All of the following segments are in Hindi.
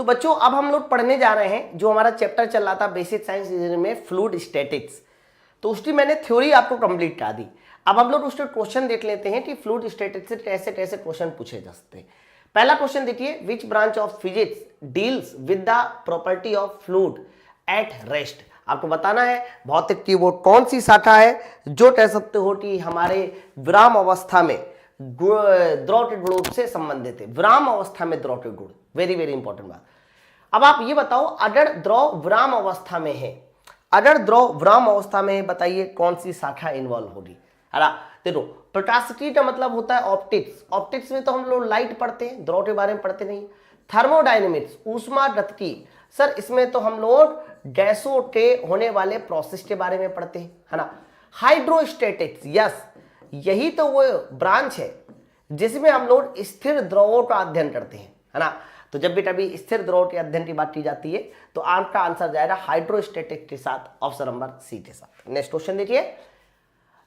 तो बच्चों अब हम लोग पढ़ने जा रहे हैं जो हमारा चैप्टर चल रहा था बेसिक साइंस इंजीनियरिंग में फ्लूइड स्टैटिक्स। तो उसकी मैंने थ्योरी आपको कंप्लीट करा दी। अब हम लोग उसके क्वेश्चन देख लेते हैं कि फ्लूइड स्टैटिक्स से कैसे कैसे क्वेश्चन पूछे जा सकते हैं। पहला क्वेश्चन देखिए, which branch of physics deals with the property of fluid at rest. आपको बताना है भौतिक की वो कौन सी शाखा है जो कह सकते हो कि हमारे विराम अवस्था में द्रव के गुणों से संबंधित है। विराम अवस्था में द्रव के गुण, वेरी वेरी इंपॉर्टेंट बात। अब आप ये बताओ, अगर द्रव विराम अवस्था में है, अगर द्रव विराम अवस्था में है, बताइए कौन सी शाखा इन्वॉल्व होगी। अरे देखो, प्रकाशिकी का मतलब होता है ऑप्टिक्स। ऑप्टिक्स में तो हम लोग लाइट पढ़ते हैं, द्रव के बारे में पढ़ते नहीं। थर्मोडायनेमिक्स, ऊष्मागतिकी, सर इसमें तो हम लोग गैसों के होने वाले प्रोसेस के बारे में पढ़ते हैं, है ना। हाइड्रोस्टैटिक्स, यस, यही तो वो ब्रांच है जिसमें हम लोग स्थिर द्रवों का अध्ययन करते हैं, है ना। तो जब भी कभी स्थिर द्रव के अध्ययन की बात की जाती है तो आपका आंसर जाएगा हाइड्रोस्टैटिक के साथ, ऑप्शन नंबर सी के साथ। नेक्स्ट क्वेश्चन देखिए,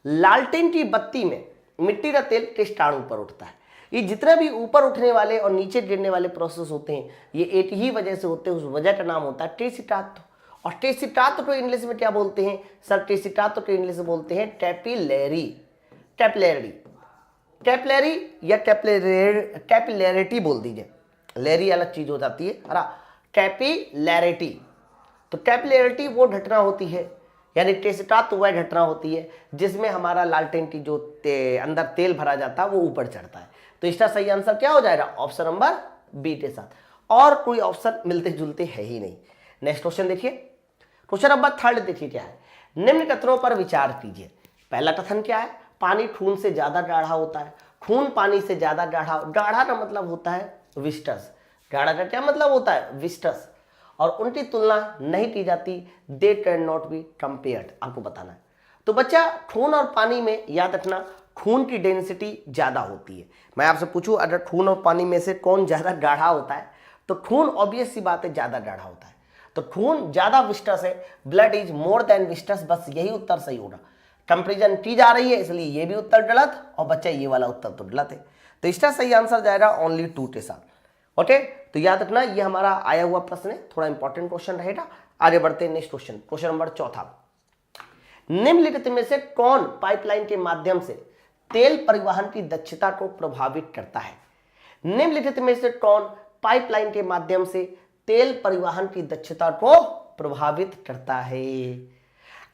लालटेन की बत्ती में मिट्टी का तेल किस कारण ऊपर उठता है। ये जितने भी ऊपर उठने वाले और नीचे गिरने वाले प्रोसेस होते हैं ये एक ही वजह से होते हैं, उस वजह का नाम होता है टेसिटात्व। और टेसिटात्व को इंग्लिश में क्या बोलते हैं सर? टेसिटात्व को इंग्लिश में बोलते हैं कैपिलरी। कैपिलरी, कैपिलरी या कैपिलैरिटी बोल दीजिए, लेरी अलग चीज हो जाती है, है ना। कैपिलैरिटी, तो कैपिलैरिटी वो घटना होती है, यानी टेसिटात्व वह घटना होती है जिसमें हमारा लालटेन की जो अंदर तेल भरा जाता है वो ऊपर चढ़ता है। तो इसका सही आंसर क्या हो जाएगा? ऑप्शन नंबर बी के साथ, और कोई ऑप्शन मिलते जुलते है ही नहीं। नेक्स्ट क्वेश्चन देखिए, क्वेश्चन नंबर 3 देखिए क्या है। निम्न कथनों पर विचार कीजिए। पहला कथन क्या है? पानी खून से ज्यादा गाढ़ा होता है। खून पानी से ज्यादा गाढ़ा, गाढ़ा का मतलब होता है विस्टस। गाढ़ा का क्या मतलब होता है? विस्टस। और उनकी तुलना नहीं की जाती, they can not be compared, आपको बताना है। तो बच्चा, खून और पानी में याद रखना खून की डेंसिटी ज्यादा होती है। मैं आपसे पूछूं अगर खून और पानी में से कौन ज्यादा गाढ़ा होता है तो खून ऑब्वियस सी बात है ज्यादा गाढ़ा होता है। तो खून ज्यादा विस्टस है, ब्लड इज मोर देन विस्टस, बस यही उत्तर सही होगा। कंपेरिजन की जा रही है इसलिए ये भी उत्तर गलत, और बच्चा ये वाला उत्तर तो गलत है। तो इसका सही आंसर जाएगा ओनली 2 के साथ। ओके, तो याद रखना ये हमारा आया हुआ प्रश्न है, थोड़ा इंपॉर्टेंट क्वेश्चन रहेगा। आगे बढ़ते हैं नेक्स्ट क्वेश्चन, क्वेश्चन नंबर 4। निम्नलिखित में से कौन पाइपलाइन के माध्यम से तेल परिवहन की दक्षता को प्रभावित करता है? निम्नलिखित में से कौन पाइपलाइन के माध्यम से तेल परिवहन की दक्षता को प्रभावित करता है?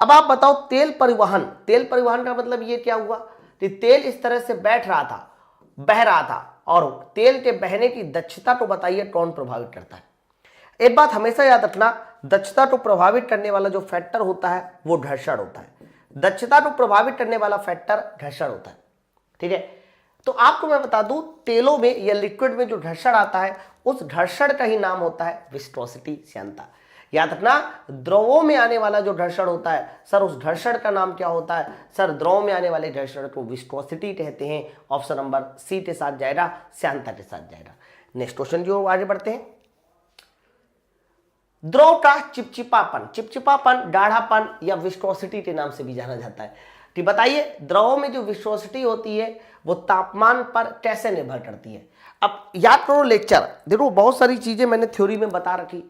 अब आप बताओ, तेल परिवहन, तेल परिवहन का मतलब ये क्या हुआ कि तेल इस तरह से बैठ रहा था, बह रहा था, और तेल के बहने की दक्षता को बताइए कौन प्रभावित करता है। एक बात हमेशा याद रखना, दक्षता को प्रभावित करने वाला जो फैक्टर होता है वो घर्षण होता है। दक्षता को प्रभावित करने वाला फैक्टर घर्षण होता है, ठीक है। तो आपको मैं बता दूं, तेलों में या लिक्विड में जो घर्षण आता है उस घर्षण का ही नाम होता है विस्कोसिटी, श्यानता। याद रखना, द्रवों में आने वाला जो घर्षण होता है सर, उस घर्षण का नाम क्या होता है सर? द्रव में आने वाले घर्षण को विस्कोसिटी कहते हैं। ऑप्शन नंबर सी के साथ जाएगा, श्यानता के साथ जाएगा। नेक्स्ट क्वेश्चन जो आगे बढ़ते हैं, द्रव का चिपचिपापन, चिपचिपापन, गाढ़ापन या विस्कोसिटी के नाम से भी जाना जाता है। कि बताइए, द्रवों में जो विस्कोसिटी होती है वो तापमान पर कैसे निर्भर करती है? अब याद करो लेक्चर, देखो बहुत सारी चीजें मैंने थ्योरी में बता रखी।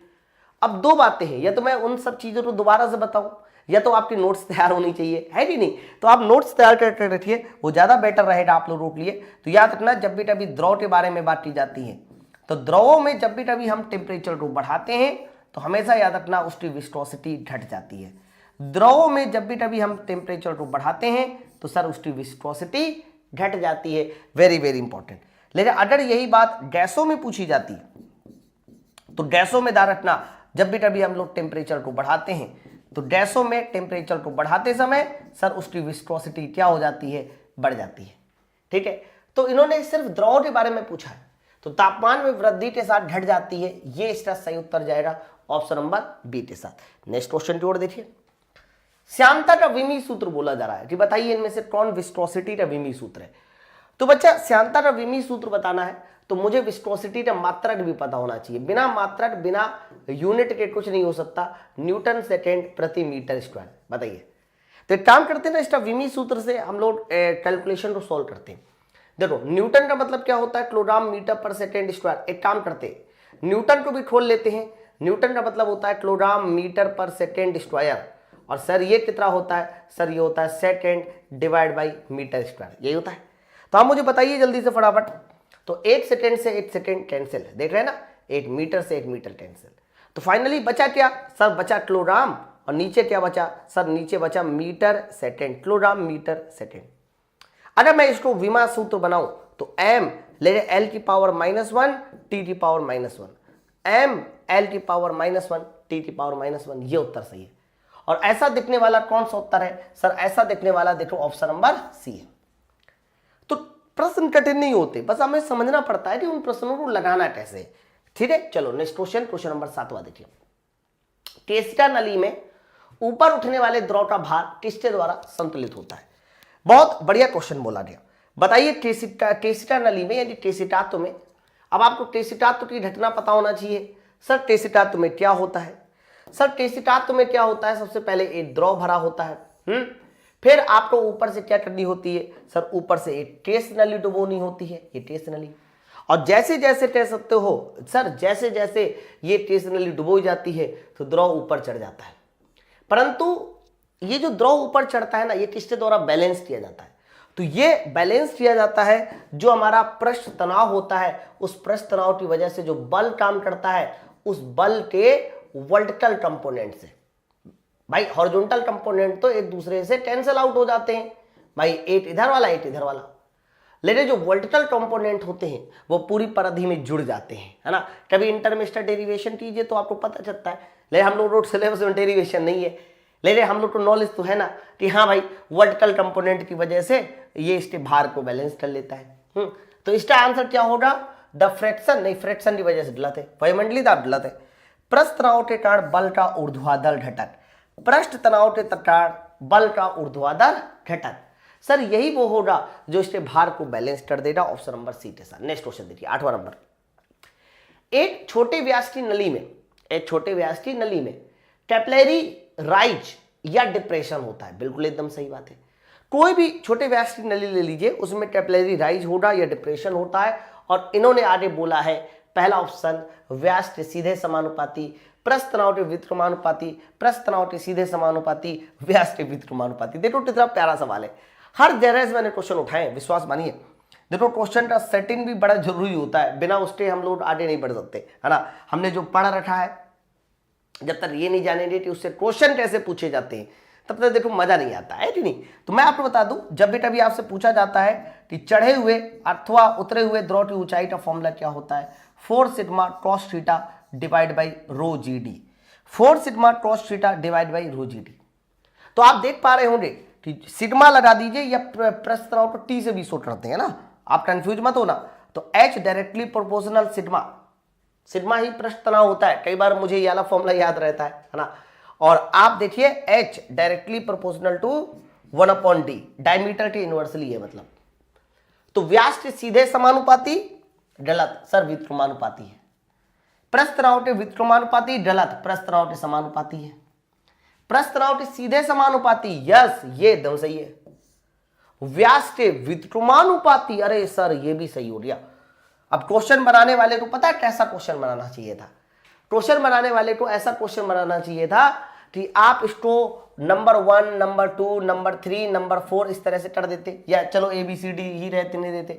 अब 2 बातें हैं, या तो मैं उन सब चीजों को दोबारा से बताऊं या तो आपकी नोट्स तैयार होनी चाहिए, है कि नहीं। तो आप नोट्स तैयार करके रखिए, वो ज्यादा बेटर रहेगा आप लोगों के लिए। तो याद रखना, जब भी कभी द्रव के बारे में बात की जाती है तो द्रवों में जब भी कभी हम टेम्परेचर को बढ़ाते हैं तो हमेशा याद रखना उसकी विस्कोसिटी घट जाती है। द्रवों में जब भी कभी हम टेम्परेचर को बढ़ाते हैं तो सर उसकी विस्कोसिटी घट जाती है। Very very important. लेकिन अगर यही बात गैसों में पूछी जाती तो गैसों में ध्यान रखना, जब भी कभी हम लोग टेम्परेचर को बढ़ाते हैं तो गैसों में टेम्परेचर को बढ़ाते समय सर उसकी विस्कोसिटी क्या हो जाती है? बढ़ जाती है, ठीक है। तो इन्होंने सिर्फ द्रव के बारे में पूछा है, तो तापमान में वृद्धि के साथ घट जाती है, ये इसका सही उत्तर जाएगा ऑप्शन नंबर बी के साथ। नेक्स्ट क्वेश्चन जोड़ देखिए, श्यानता का विमी सूत्र बोला जा रहा है कि बताइए इनमें से कौन विस्कोसिटी का विमी सूत्र है? तो बच्चा, श्यानता का विमी सूत्र बताना है तो मुझे विस्कोसिटी का मात्रक भी पता होना चाहिए। बिना मात्रक, बिना यूनिट के कुछ नहीं हो सकता। न्यूटन सेकेंड प्रति मीटर स्क्वायर, बताइए। तो एक काम करते हैं ना, इसका विमी सूत्र से हम लोग कैलकुलेशन को सॉल्व करते हैं। देखो, न्यूटन का मतलब क्या होता है? Kilogram metre per second square. एक काम करते हैं, न्यूटन को भी खोल लेते हैं। न्यूटन का मतलब होता है kilogram metre per second square, और सर ये कितना होता है, सर ये होता है second divide by metre square, यही होता है। तो आप मुझे बताइए जल्दी से फटाफट, तो 1 सेकेंड से 1 सेकेंड कैंसिल, देख रहे हैं ना, 1 मीटर से 1 मीटर कैंसिल। तो फाइनली बचा क्या सर, बचा किलोग्राम, और नीचे क्या बचा सर, नीचे बचा metre second, kilogram metre second. अगर मैं इसको विमा सूत्र बनाऊं तो m ले एल की पावर -1 टी की पावर -1, m एल की पावर -1 टी की पावर -1, ये उत्तर सही है। और ऐसा दिखने वाला कौन सा उत्तर है सर, ऐसा दिखने वाला देखो ऑप्शन नंबर सी है। तो प्रश्न कठिन नहीं होते, बस हमें समझना पड़ता है कि उन प्रश्नों को लगाना कैसे। ठीक है, चलो नेक्स्ट क्वेश्चन, क्वेश्चन नंबर 7वां देखिए। टेस्टा नली में ऊपर उठने वाले द्रव का भार किसके द्वारा संतुलित होता है? बहुत बढ़िया क्वेश्चन बोला गया। बताइए टेस्टा नली में यानी टेसिटात्व में, अब आपको टेसिटात्व की घटना पता होना चाहिए। सर टेसिटात्व में क्या होता है, सर टेसिटात्व में क्या होता है, सबसे पहले एक द्रव भरा होता है, फिर आपको ऊपर से क्या करनी होती है सर, ऊपर से एक टेस्ट नली डुबोनी होती है, ये टेस्ट नली। और जैसे जैसे कह सकते हो सर, जैसे जैसे ये टेस्ट नली डुबोई जाती है तो द्रव ऊपर चढ़ जाता है, परंतु ये जो द्रव ऊपर चढ़ता है ना, ये किसके द्वारा बैलेंस किया जाता है? तो ये बैलेंस किया जाता है जो हमारा पृष्ठ तनाव होता है, उस पृष्ठ तनाव की वजह से जो बल काम करता है, उस बल के वर्टिकल कंपोनेंट से। भाई हॉरिजॉन्टल कंपोनेंट तो एक दूसरे से कैंसिल आउट हो जाते हैं, भाई एक इधर वाला एक इधर वाला, लेकिन जो वर्टिकल कंपोनेंट होते हैं वो पूरी परिधि में जुड़ जाते हैं, है ना। कभी इंटरमिस्टर डेरिवेशन कीजिए तो आपको पता चलता है, लेकिन हम लोग सिलेबस में डेरिवेशन नहीं है, लेकिन हम लोग को नॉलेज तो है ना कि हाँ भाई वर्टिकल कंपोनेंट की वजह से ये इसके भार को बैलेंस कर लेता है। तो इसका आंसर क्या होगा, द फ्रैक्शन, नहीं फ्रैक्शन की वजह से गलत है, वायुमंडलीय दाब गलत है। पृष्ठ तनाव के कारण बल का ऊर्ध्वाधर घटक, पृष्ठ तनाव के कारण बल का ऊर्ध्वाधर घटक, सर यही वो होगा जो इसके भार को बैलेंस कर देगा, ऑप्शन नंबर सी के साथ। नेक्स्ट क्वेश्चन देखिए 8वां नंबर। एक छोटे व्यास की नली में, एक छोटे व्यास की नली में कैपिलरी राइज या डिप्रेशन होता है, बिल्कुल एकदम सही बात है। कोई भी छोटे व्यास की नली ले लीजिए, उसमें कैपिलरी राइज होगा या डिप्रेशन होता है, और इन्होंने आगे बोला है पहला ऑप्शन व्यास के सीधे समानुपाती, पृष्ठ तनाव के व्युत्क्रमानुपाती, पृष्ठ तनाव के सीधे समानुपाती, व्यास के व्युत्क्रमानुपाती। देखो कितना प्यारा सवाल है, हर जगह से मैंने क्वेश्चन उठाए, विश्वास मानिए। देखो क्वेश्चन का सेटिंग भी बड़ा जरूरी होता है, बिना उसके हम लोग आगे नहीं बढ़ सकते, है ना। हमने जो पढ़ रखा है, जब तक ये नहीं जानेंगे कि उससे क्वेश्चन कैसे पूछे जाते हैं, तब तक देखो मजा नहीं आता है कि नहीं। तो मैं आपको बता दूं, जब भी कभी आपसे पूछा जाता है कि चढ़े हुए अथवा उतरे हुए द्रव की ऊंचाई का फॉर्मूला क्या होता है, 4 sigma cos theta divide by rho g D, 4 sigma cos theta divide by rho g D. तो आप देख पा रहे होंगे कि सिग्मा लगा दीजिए या पृष्ठ तनाव को टी से भी शो करते हैं ना, आप कंफ्यूज मत होना। तो H directly proportional sigma, sigma ही पृष्ठ तनाव होता है, कई बार मुझे ये वाला फॉर्मूला याद रहता है ना। और आप देखिए H directly proportional to 1/d, diameter के इनवर्सली है मतलब। तो व्यास के सीधे समानुपाती गलत, सर व्युत्क्रमानुपाती है। पृष्ठ तनाव के व्युत्क्रमानुपाती गलत, पृष्ठ तनाव के समानुपाती है। पृष्ठ तनाव के सीधे समानुपाती, यस ये एकदम सही है। व्यास के व्युत्क्रमानुपाती, अरे सर ये भी सही हो गया। अब क्वेश्चन बनाने वाले को पता है कैसा क्वेश्चन बनाना चाहिए था, क्वेश्चन बनाने वाले को ऐसा क्वेश्चन बनाना चाहिए था कि आप इसको नंबर 1, नंबर 2, नंबर 3, नंबर 4 इस तरह से कर देते, या चलो ABCD ही रहते नहीं देते।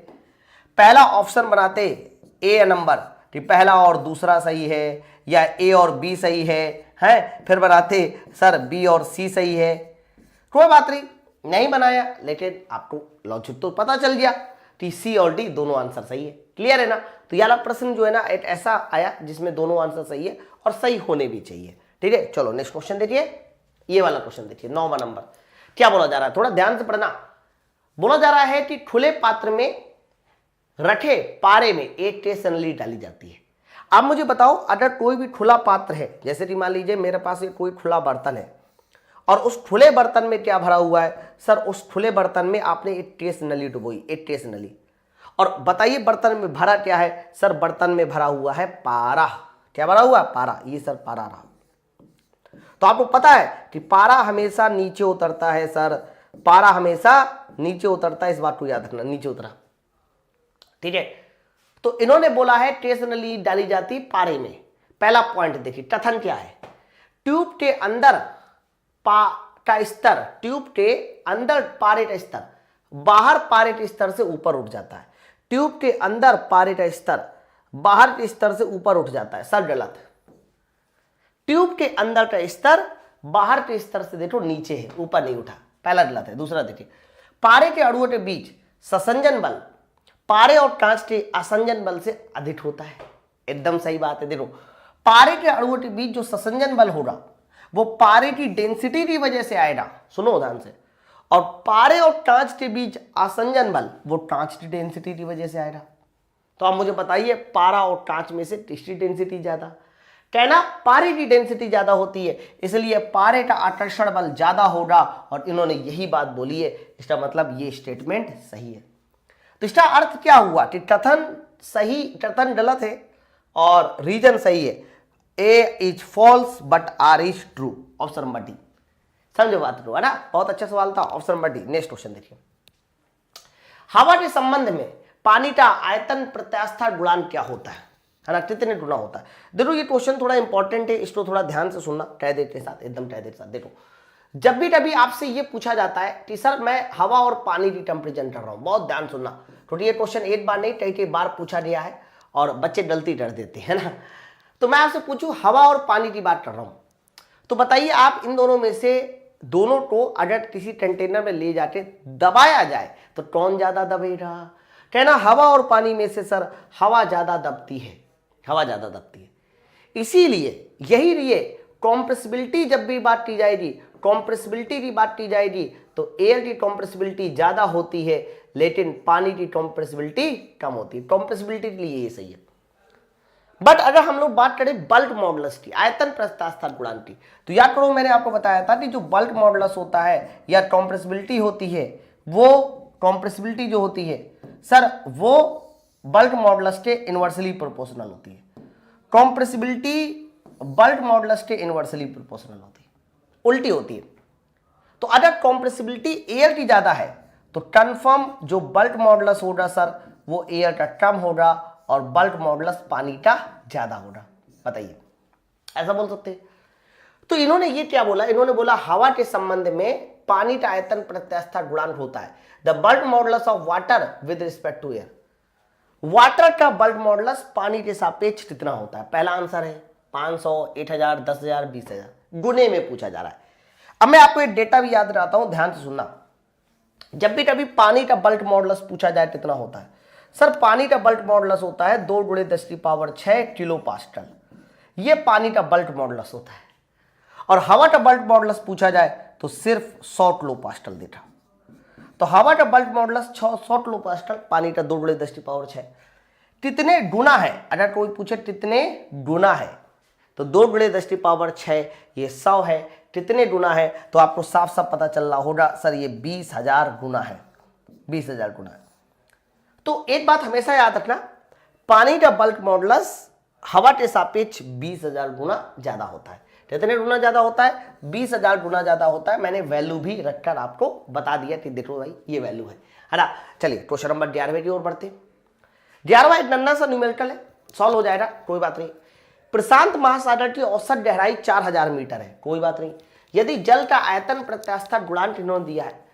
पहला ऑप्शन बनाते ए नंबर कि पहला और दूसरा सही है, या A और B सही है, फिर बनाते सर B और C सही है। कोई बात नहीं बनाया, लेकिन आपको लॉजिक तो पता चल गया कि C और D दोनों आंसर सही है। क्लियर है ना। तो ये वाला प्रश्न जो है ना एक ऐसा आया जिसमें दोनों आंसर सही है और सही होने भी चाहिए। ठीक है, चलो नेक्स्ट क्वेश्चन देखिए, ये वाला क्वेश्चन देखिए 9वां नंबर। क्या बोला जा रहा है, थोड़ा ध्यान से पढ़ना। बोला जा रहा है कि खुले पात्र में रखे पारे में एक टेस्ट नली डाली जाती है। अब मुझे बताओ, अगर कोई भी खुला पात्र है, जैसे कि मान लीजिए मेरे पास कोई खुला बर्तन है और उस खुले बर्तन में क्या भरा हुआ है, सर उस खुले बर्तन में आपने एक टेस्ट नली डुबोई, एक टेस्ट नली। और बताइए बर्तन में भरा क्या है, सर बर्तन में भरा हुआ है पारा। क्या भरा हुआ, पारा, ये सर पारा रहा। तो आपको पता है कि पारा हमेशा नीचे उतरता है, सर पारा हमेशा नीचे उतरता है, इस बात को याद रखना, नीचे उतरा। ठीक है, तो इन्होंने बोला है ट्रेस नली डाली जाती पारे में। पहला पॉइंट देखिए, कथन क्या है, ट्यूब के अंदर का स्तर, ट्यूब के अंदर पारे का स्तर बाहर पारे के स्तर से ऊपर उठ जाता है। ट्यूब के अंदर पारे का स्तर बाहर के स्तर से ऊपर उठ जाता है, सब गलत। ट्यूब के अंदर का स्तर बाहर के स्तर से देखो नीचे है, ऊपर नहीं उठा, पहला गलत है। दूसरा देखिए, पारे के अणुओं के बीच ससंजन बल पारे और कांच के आसंजन बल से अधिक होता है, एकदम सही बात है। देखो, पारे के अणुओं के बीच जो ससंजन बल होगा वो पारे की डेंसिटी की वजह से आएगा, सुनो ध्यान से, और पारे और कांच के बीच आसंजन बल वो कांच की डेंसिटी की वजह से आएगा। तो आप मुझे बताइए, पारा और कांच में से किसकी डेंसिटी ज्यादा? कहना पारे की डेंसिटी ज्यादा होती है, इसलिए पारे का आकर्षण बल ज्यादा होगा, और इन्होंने यही बात बोली है। इसका मतलब ये स्टेटमेंट सही है। तो इसका अर्थ क्या हुआ कि कथन सही, कथन गलत है और रीजन सही है। A is false but R is true, option number D. समझो बात को, है ना? बहुत अच्छा सवाल था, option number D. Next question देखिए, हवा के संबंध में पानी का आयतन प्रत्यास्था गुणांक क्या होता है ना? कितने गुना होता है? देखो ये क्वेश्चन थोड़ा इंपॉर्टेंट है, इसको थोड़ा ध्यान से सुनना, कायदे के साथ, एकदम कायदे के साथ। देखो, जब भी कभी आपसे ये पूछा जाता है कि सर मैं हवा और पानी की टेम्परेचर कर रहा हूं, बहुत ध्यान सुनना, क्योंकि ये क्वेश्चन एक बार नहीं कई बार पूछा गया है और बच्चे गलती कर देते हैं ना। तो मैं आपसे पूछूं हवा और पानी की बात कर रहा हूं, तो बताइए आप इन दोनों में से दोनों को अगर किसी कंटेनर में ले जाके दबाया जाए तो कौन ज्यादा दबेगा? कहना हवा और पानी में से सर हवा ज्यादा दबती है, हवा ज्यादा दबती है। इसीलिए यही लिए कॉम्प्रेसिबिलिटी जब भी बात की जाएगी, कॉम्प्रेसिबिलिटी की बात की जाएगी तो एयर की कॉम्प्रेसिबिलिटी ज्यादा होती है, लेकिन पानी की कॉम्प्रेसिबिलिटी कम होती है। कॉम्प्रेसिबिलिटी के लिए ये सही है। बट अगर हम लोग बात करें बल्क मॉडुलस की, आयतन प्रत्यास्था गुणांक की, तो याद करो मैंने आपको बताया था कि जो बल्क मॉडुलस होता है या कॉम्प्रेसिबिलिटी होती है, वो कॉम्प्रेसिबिलिटी जो होती है सर वो बल्क मॉडुलस के इनवर्सली प्रोपोर्शनल होती है। कॉम्प्रेसिबिलिटी बल्क मॉडुलस के इनवर्सली प्रोपोर्शनल होती है, उल्टी होती है। तो अगर कॉम्प्रेसिबिलिटी एयर की ज्यादा है तो कंफर्म जो बल्क मॉडुलस होगा सर वो एयर का कम होगा और बल्क मॉडुलस पानी का ज्यादा होगा। बताइए, ऐसा बोल सकते हैं? तो इन्होंने ये क्या बोला, इन्होंने बोला हवा के संबंध में पानी का आयतन प्रत्यास्था गुणांक होता है the bulk modulus of water with respect to air. Water का बल्क मॉडुलस पानी के सापेक्ष कितना होता है? पहला आंसर है 500, 8000, 10,000, 20,000, गुने में पूछा जा रहा है। अब मैं आपको एक डेटा भी याद दिलाता हूं, ध्यान से सुनना। जब भी कभी पानी का बल्क मॉडुलस पूछा जाए कितना होता है, सर पानी का बल्क मॉडुलस होता है 2 × 10⁶ किलो पास्कल। ये पानी का बल्क मॉडुलस होता है। और हवा का बल्क मॉडुलस पूछा जाए तो सिर्फ 100 किलो पास्कल देता। तो हवा का बल्क मॉडुलस 100 किलो पास्कल, पानी का 2 × 10⁶। कितने गुना है? अगर कोई पूछे कितने गुना है तो 2 × 10⁶ ये 100 है। कितने गुना है तो आपको साफ साफ पता चल रहा होगा सर ये 20,000 गुना है, 20,000 गुना है। तो एक बात हमेशा याद रखना, पानी का बल्क मॉडुलस हवा के सापेक्ष 20,000 गुना ज्यादा होता है। कितने गुना ज्यादा होता है? 20,000 गुना ज्यादा होता है। मैंने वैल्यू भी रखकर आपको बता दिया कि देखो भाई ये वैल्यू है ना। चलिए क्वेश्चन नंबर 11 की ओर बढ़ते हैं। 11वां एक नन्ना सा न्यूमेरिकल है, सॉल्व हो जाएगा, कोई बात नहीं। प्रशांत महासागर की औसत गहराई 4000 मीटर है, कोई बात नहीं। यदि जल का आयतन प्रत्यास्था गुणांक इन्होंने दिया है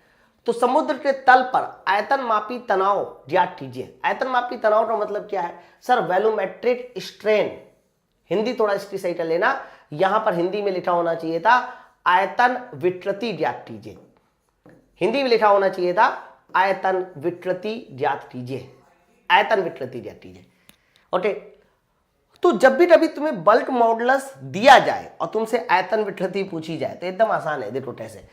तो समुद्र के तल पर आयतन मापी तनाव ज्ञात कीजिए। आयतन मापी तनाव का मतलब क्या है सर? वैल्यूमेट्रिक स्ट्रेन। हिंदी थोड़ा इसकी सही कर लेना, यहां पर हिंदी में लिखा होना चाहिए था आयतन विकृति ज्ञात कीजिए। हिंदी में लिखा होना चाहिए था आयतन विकृति ज्ञात कीजिए, आयतन विकृति ज्ञात कीजिए। ओके, तो जब भी कभी तुम्हें बल्क मॉडुलस दिया जाए और तुमसे आयतन विकृति पूछी जाए तो एकदम आसान है। देखो कैसे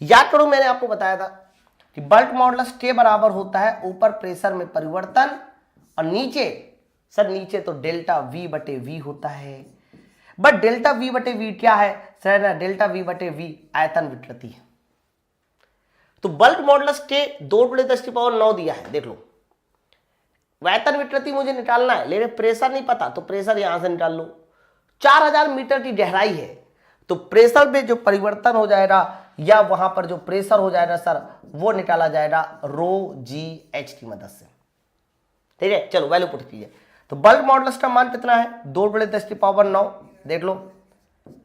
याद करो, मैंने आपको बताया था कि बल्क मॉडुलस के बराबर होता है ऊपर प्रेशर में परिवर्तन और नीचे सर नीचे तो डेल्टा V/V होता है। बट डेल्टा V/V क्या है सर? ना डेल्टा V/V आयतन विकृति है। तो बल्क मॉडुलस के 2 × 10⁹ दिया है, देख लो। आयतन विकृति मुझे निकालना है लेकिन प्रेशर नहीं पता, तो प्रेशर यहां से निकाल लो। 4000 मीटर की गहराई है तो प्रेशर में जो परिवर्तन हो जाएगा या वहां पर जो प्रेशर हो जाएगा सर वो निकाला जाएगा ρGH की मदद से। ठीक है, चलो वैल्यू पुट कीजिए। तो बल्क मॉडुलस का मान कितना है, 2×10⁹ देख लो।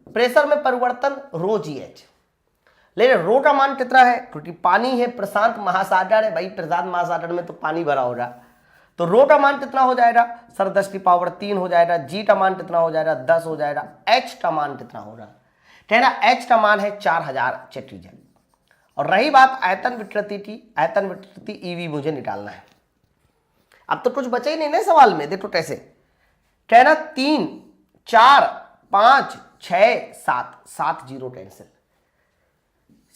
प्रेशर में परिवर्तन रो जी एच, लेकिन रो का मान कितना है, क्योंकि पानी है, प्रशांत महासागर है भाई, प्रशांत महासागर में तो पानी भरा हो रहा, तो रो का मान कितना हो जाएगा सर 10⁻³ हो जाएगा। जी का मान कितना हो जाएगा 10 हो जाएगा। एच का मान कितना हो रहा है ना, एच का मान है 4000 चेट्रीजन। और रही बात आयतन विकृति की, आयतन विकृति ईवी मुझे निकालना है। अब तो कुछ बचा ही नहीं ना सवाल में, देखो कैसे कहना 3 4 5 6 7 7 जीरो कैंसिल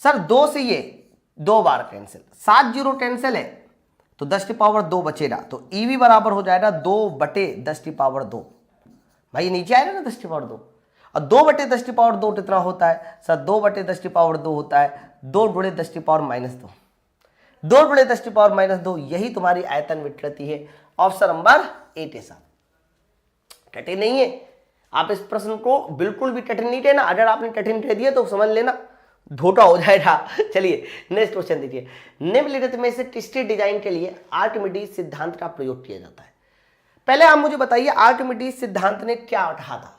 सर, 2 से ये 2 बार कैंसिल, 7 जीरो कैंसिल है तो 10⁻² बचेगा, तो ईवी बराबर हो जाएगा 2/10⁻²। भाई नीचे आएगा ना 10⁻², और 2/10⁻² कितना होता है सर, 2/10⁻² होता है 2×10⁻−2, 2×10⁻−2, यही तुम्हारी आयतन विकृति है। ऑप्शन नंबर 8 है साहब, कठिन नहीं है। आप इस प्रश्न को बिल्कुल भी कठिन नहीं कहना, अगर आपने कठिन कह दिया तो समझ लेना धोखा हो जाएगा। चलिए नेक्स्ट क्वेश्चन देखिए, निम्नलिखित में से किसके डिजाइन के लिए आर्किमिडीज सिद्धांत का प्रयोग किया जाता है। पहले आप मुझे बताइए आर्किमिडीज सिद्धांत ने क्या कहा था।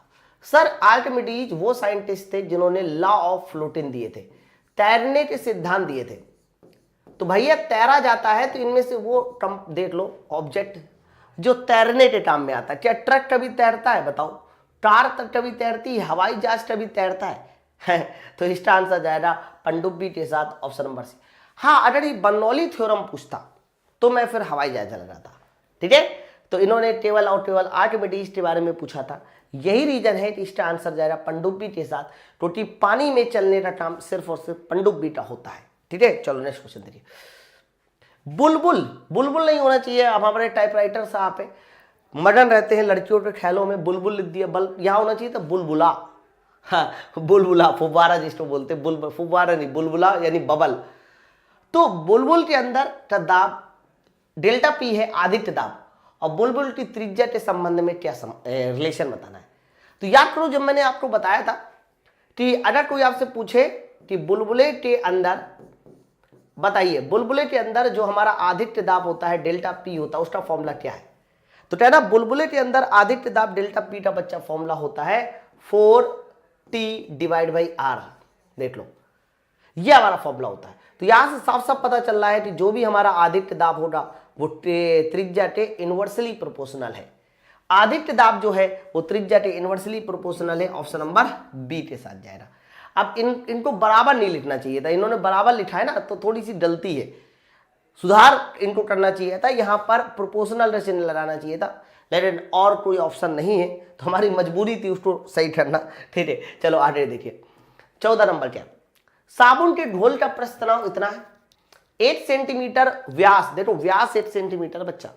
सर आर्किमिडीज वो साइंटिस्ट थे जिन्होंने लॉ ऑफ फ्लोटिंग दिए थे, तैरने के सिद्धांत दिए थे। तो भैया तैरा जाता है तो इनमें से वो देख लो ऑब्जेक्ट जो तैरने के काम में आता है। क्या ट्रक कभी तैरता है बताओ, कार तक कभी तैरती है, हवाई जहाज कभी तैरता है? तो इसका आंसर जाएगा पनडुब्बी के साथ ऑप्शन नंबर सी। हाँ अगर ये बर्नौली थ्योरम पूछता तो मैं फिर हवाई जहाज लगाता, ठीक है। तो इन्होंने केवल और केवल आर्किमिडीज के बारे में पूछा था, यही रीजन है कि इसका आंसर जाएगा पनडुब्बी के साथ, क्योंकि पानी में चलने का काम सिर्फ और सिर्फ पनडुब्बी का होता है, ठीक है। चलो नेक्स्ट क्वेश्चन देखिए, बुलबुल, बुलबुल नहीं होना चाहिए। अब हमारे टाइपराइटर साहब पे मगन रहते हैं लड़कियों के ख्यालों में, बुलबुल लिख दिया, बल यहाँ होना चाहिए था बुलबुला। हाँ बुलबुला, फुब्बारा जिसको बोलते हैं, बुलबुल फुब्बारा नहीं, बुलबुला यानी बबल। तो बुलबुल के अंदर का दाब डेल्टा पी है, आदित्य दाब, और बुलबुल की त्रिज्या के संबंध में क्या रिलेशन बताना है। तो याद करो जब मैंने आपको बताया था कि अगर कोई आपसे पूछे कि बुलबुले के अंदर बताइए, बुलबुले के अंदर जो हमारा आदित्य दाब होता है डेल्टा पी होता है, उसका फॉर्मूला क्या है, तो कहना बुलबुले के अंदर आदित्य दाब डेल्टा पी का बच्चा फॉर्मूला होता है 4T/R। देख लो ये हमारा फॉर्मूला होता है। तो यहां से साफ साफ पता चल रहा है कि जो भी हमारा आदित्य दाब होगा वो त्रिज्या के इनवर्सली प्रोपोर्शनल है। आदित्य दाब जो है वो त्रिज्या के इनवर्सली प्रोपोर्शनल है, ऑप्शन नंबर बी के साथ जाएगा। अब इनको बराबर नहीं लिखना चाहिए था, इन्होंने बराबर लिखा है ना, तो थोड़ी सी गलती है, सुधार इनको करना चाहिए था, यहाँ पर प्रोपोर्शनल रेशन लगाना चाहिए था, लेकिन और कोई ऑप्शन नहीं है, तो हमारी मजबूरी थी उसको सही करना, ठीक है। चलो आगे देखिए 14 नंबर क्या, साबुन के घोल का प्रस्थ तनाव इतना है 8 सेंटीमीटर व्यास, देखो व्यास 8 सेंटीमीटर बच्चा,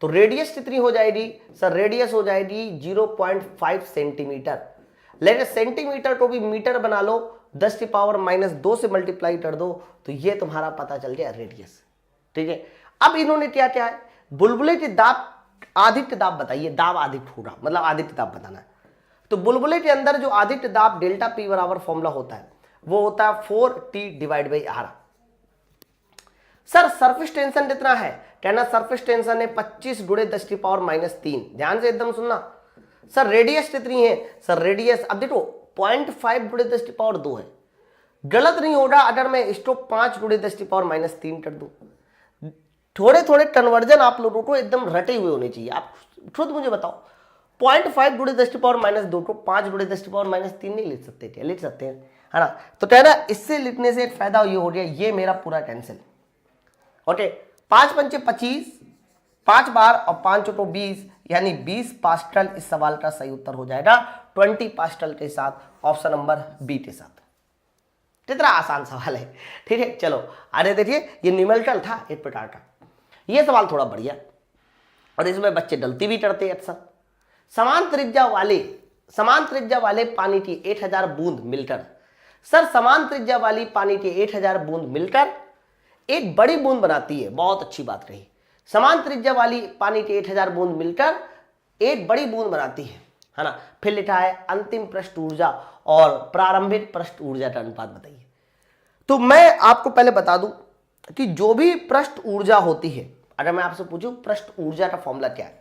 तो रेडियस कितनी हो जाएगी सर, रेडियस हो जाएगी 0.5 सेंटीमीटर। लेकिन सेंटीमीटर को भी मीटर बना लो, 10⁻⁻² से मल्टीप्लाई कर दो, तो ये तुम्हारा पता चल गया रेडियस, ठीक है। अब इन्होंने क्या क्या है, बुलबुले के दाब आदित्य दाब बताइए, दाब आदित्य होगा मतलब आदित्य दाब बताना है। तो बुलबुले के अंदर जो आदित्य दाब डेल्टा पी बराबर फॉर्मूला होता है वो होता है 4T/R। सर सरफेस टेंशन कितना है, कहना सरफेस टेंशन है 25×10⁻³ ध्यान से एकदम सुनना। सर रेडियस कितनी है, सर रेडियस अब देखो 0.5×10⁻² है, गलत नहीं होगा अगर मैं इसको 5×10⁻³ कर दूं। थोड़े थोड़े कन्वर्जन आप लोगों को एकदम रटे हुए होने चाहिए, आप खुद मुझे बताओ 0.5×10⁻² को 5×10⁻³ नहीं लिख सकते क्या, लिख सकते हैं है ना। तो कहना इससे लिखने से एक फायदा ये हो गया, ये मेरा पूरा कैंसिल, ओके। 5 पंचे 25, 5 बार और 5 चौको 20, यानी 20 पास्कल इस सवाल का सही उत्तर हो जाएगा 20 पास्कल के साथ, ऑप्शन नंबर बी के साथ। कितना आसान सवाल है, ठीक है। चलो आगे देखिए, ये न्यूमेरिकल था एक प्रकार का, ये सवाल थोड़ा बढ़िया और इसमें बच्चे गलती भी करते हैं अक्सर। समान त्रिज्या वाले पानी की 1000 बूंद मिलकर, सर समान त्रिज्या वाली पानी की 1000 बूंद मिलकर एक बड़ी बूंद बनाती है, बहुत अच्छी बात रही। समान त्रिज्या वाली पानी की 1000 बूंद मिलकर एक बड़ी बूंद बनाती है ना। फिर लिखा है अंतिम पृष्ठ ऊर्जा और प्रारंभिक पृष्ठ ऊर्जा का अनुपात बताइए। तो मैं आपको पहले बता दूं कि जो भी पृष्ठ ऊर्जा होती है, अगर मैं आपसे पूछूं पृष्ठ ऊर्जा का फॉर्मूला क्या है,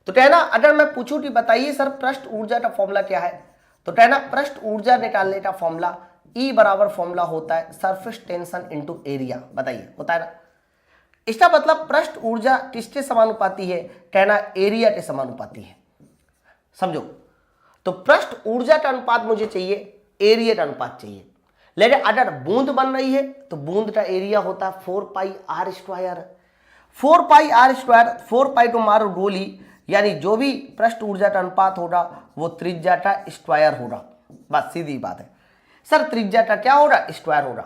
तो कहना अगर मैं पूछूं कि बताइए सर पृष्ठ ऊर्जा का फॉर्मूला क्या है, तो कहना पृष्ठ ऊर्जा निकालने का फॉर्मूला E बराबर फॉर्मूला होता है सरफेस टेंशन इनटू एरिया। बताइए होता है ना। इसका मतलब पृष्ठ ऊर्जा किसके समानुपाती है, कहना एरिया के समानुपाती है। समझो, तो पृष्ठ ऊर्जा का अनुपात मुझे चाहिए, एरिया का अनुपात चाहिए। लेकिन अगर बूंद बन रही है तो बूंद का एरिया होता है 4 pi R square. 4 pi R square, 4 pi को मारो गोली, यानी जो भी पृष्ठ ऊर्जा का अनुपात होगा वो त्रिज्या का स्क्वायर होगा। बस सीधी बात है सर, त्रिज्या का क्या होगा, स्क्वायर होगा।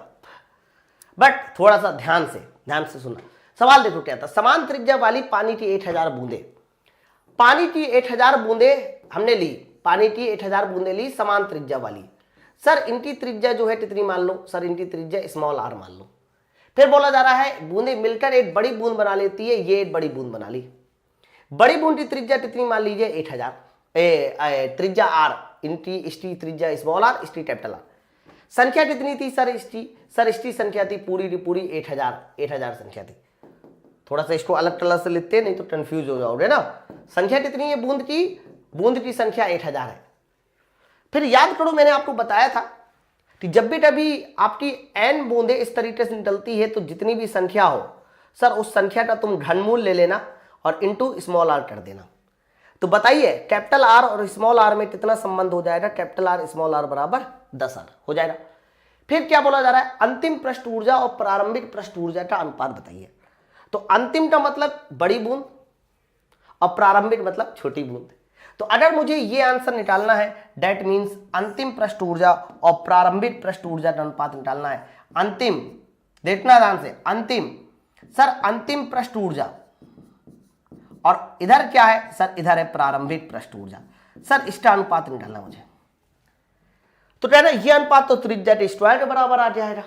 बट थोड़ा सा ध्यान से सुनना। सवाल देखो क्या था, समान त्रिज्या वाली पानी की 8000 बूंदे, पानी की 8000 बूंदे हमने ली, पानी की 8000 बूंदे ली समान त्रिज्या वाली। सर इनकी त्रिज्या जो है कितनी मान लो, सर इनकी त्रिज्या स्मॉल आर मान लो। फिर बोला जा रहा है बूंदे मिलकर एक बड़ी बूंद बना लेती है, ये एक बड़ी बूंद बना ली। बड़ी बूंद की त्रिज्या कितनी मान लीजिए 8000, त्रिज्या आर, इनकी इसकी त्रिज्या स्मॉल आर, इसकी कैपिटल आर। संख्या कितनी थी सर इसकी, सर इसकी संख्या थी पूरी की पूरी 8000 संख्या थी। थोड़ा सा इसको अलग कलर से लिखते नहीं तो कंफ्यूज हो जाओगे ना। संख्या कितनी है बूंद की संख्या 8000 है। फिर याद करो मैंने आपको बताया था कि जब भी कभी आपकी n बूंदें इस तरीके से निकलती है तो जितनी भी संख्या हो सर उस संख्या का तुम घनमूल ले लेना और इनटू स्मॉल आर कर देना। तो बताइए कैपिटल आर और स्मॉल आर में कितना संबंध हो जाएगा, कैपिटल आर स्मॉल आर बराबर 10 आर हो जाएगा। फिर क्या बोला जा रहा है, अंतिम पृष्ठ ऊर्जा और प्रारंभिक पृष्ठ ऊर्जा का अनुपात बताइए। तो अंतिम का मतलब बड़ी बूंद और प्रारंभिक मतलब छोटी बूंद। तो अगर मुझे ये आंसर निकालना है दैट मीन्स अंतिम पृष्ठ ऊर्जा और प्रारंभिक पृष्ठ ऊर्जा का अनुपात निकालना है। अंतिम, देखना ध्यान से, अंतिम सर अंतिम पृष्ठ ऊर्जा और इधर क्या है सर, इधर है प्रारंभिक पृष्ठ ऊर्जा। सर इसका अनुपात निकालना मुझे, तो कहना ये अनुपात तो त्रिज्या के स्क्वायर के बराबर आ जाएगा।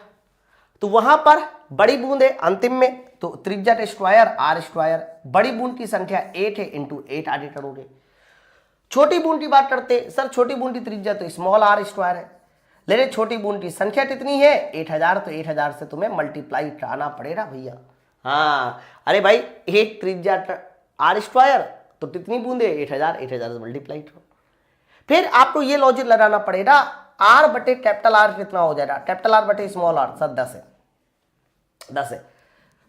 तो वहां पर बड़ी बूंद है अंतिम में, तो त्रिज्या के स्क्वायर आर स्क्वायर, बड़ी बूंद की संख्या 8 है इंटू 8 आगे करोगे। छोटी बूंद की बात करते हैं, सर छोटी बूंद की त्रिज्या तो स्मॉल आर स्क्वायर है, लेकिन छोटी बूंद की संख्या कितनी है 8000, तो 8000 से तुम्हें मल्टीप्लाई कराना पड़ेगा भैया। हाँ अरे भाई एक त्रिज्या आर स्क्वायर तो कितनी बूंदे 8000, 8000 से मल्टीप्लाई करो। फिर आपको ये लॉजिक लगाना पड़ेगा आर बटे कैपिटल आर कितना हो जाएगा, कैपिटल आर बटे स्मॉल आर सर 10 है।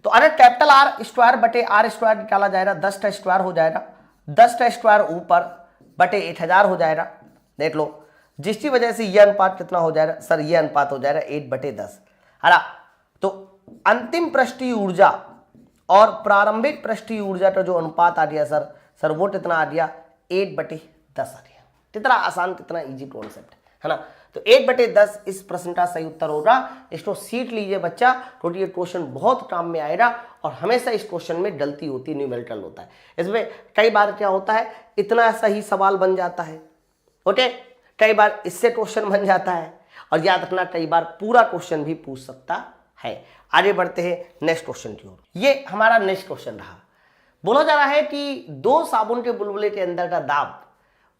तो अरे कैपिटल आर स्क्वायर बटे आर स्क्वायर निकाला जाएगा, 10 का स्क्वायर हो जाएगा, 10 का स्क्वायर ऊपर बटे 8000 हो जाएगा। देख लो जिसकी वजह से यह अनुपात कितना हो जाएगा सर, यह अनुपात हो जाएगा 8/10 है ना। तो अंतिम पृष्ठीय ऊर्जा और प्रारंभिक पृष्ठीय ऊर्जा का जो अनुपात आ गया सर वो कितना आ गया 8/10 आ गया। कितना आसान, कितना इजी कॉन्सेप्ट है ना। तो 8/10 इस प्रश्न का सही उत्तर होगा। इसको सीख लीजिए बच्चा, क्योंकि ये क्वेश्चन बहुत काम में आएगा और हमेशा इस क्वेश्चन में गलती होती है, न्यूमेरिकल होता है। इसमें कई बार क्या होता है इतना सही सवाल बन जाता है, ओके, कई बार इससे क्वेश्चन बन जाता है, और याद रखना कई बार पूरा क्वेश्चन भी पूछ सकता है। आगे बढ़ते हैं नेक्स्ट क्वेश्चन की ओर। ये हमारा नेक्स्ट क्वेश्चन रहा। बोला जा रहा है कि दो साबुन के बुलबुले के अंदर का दाब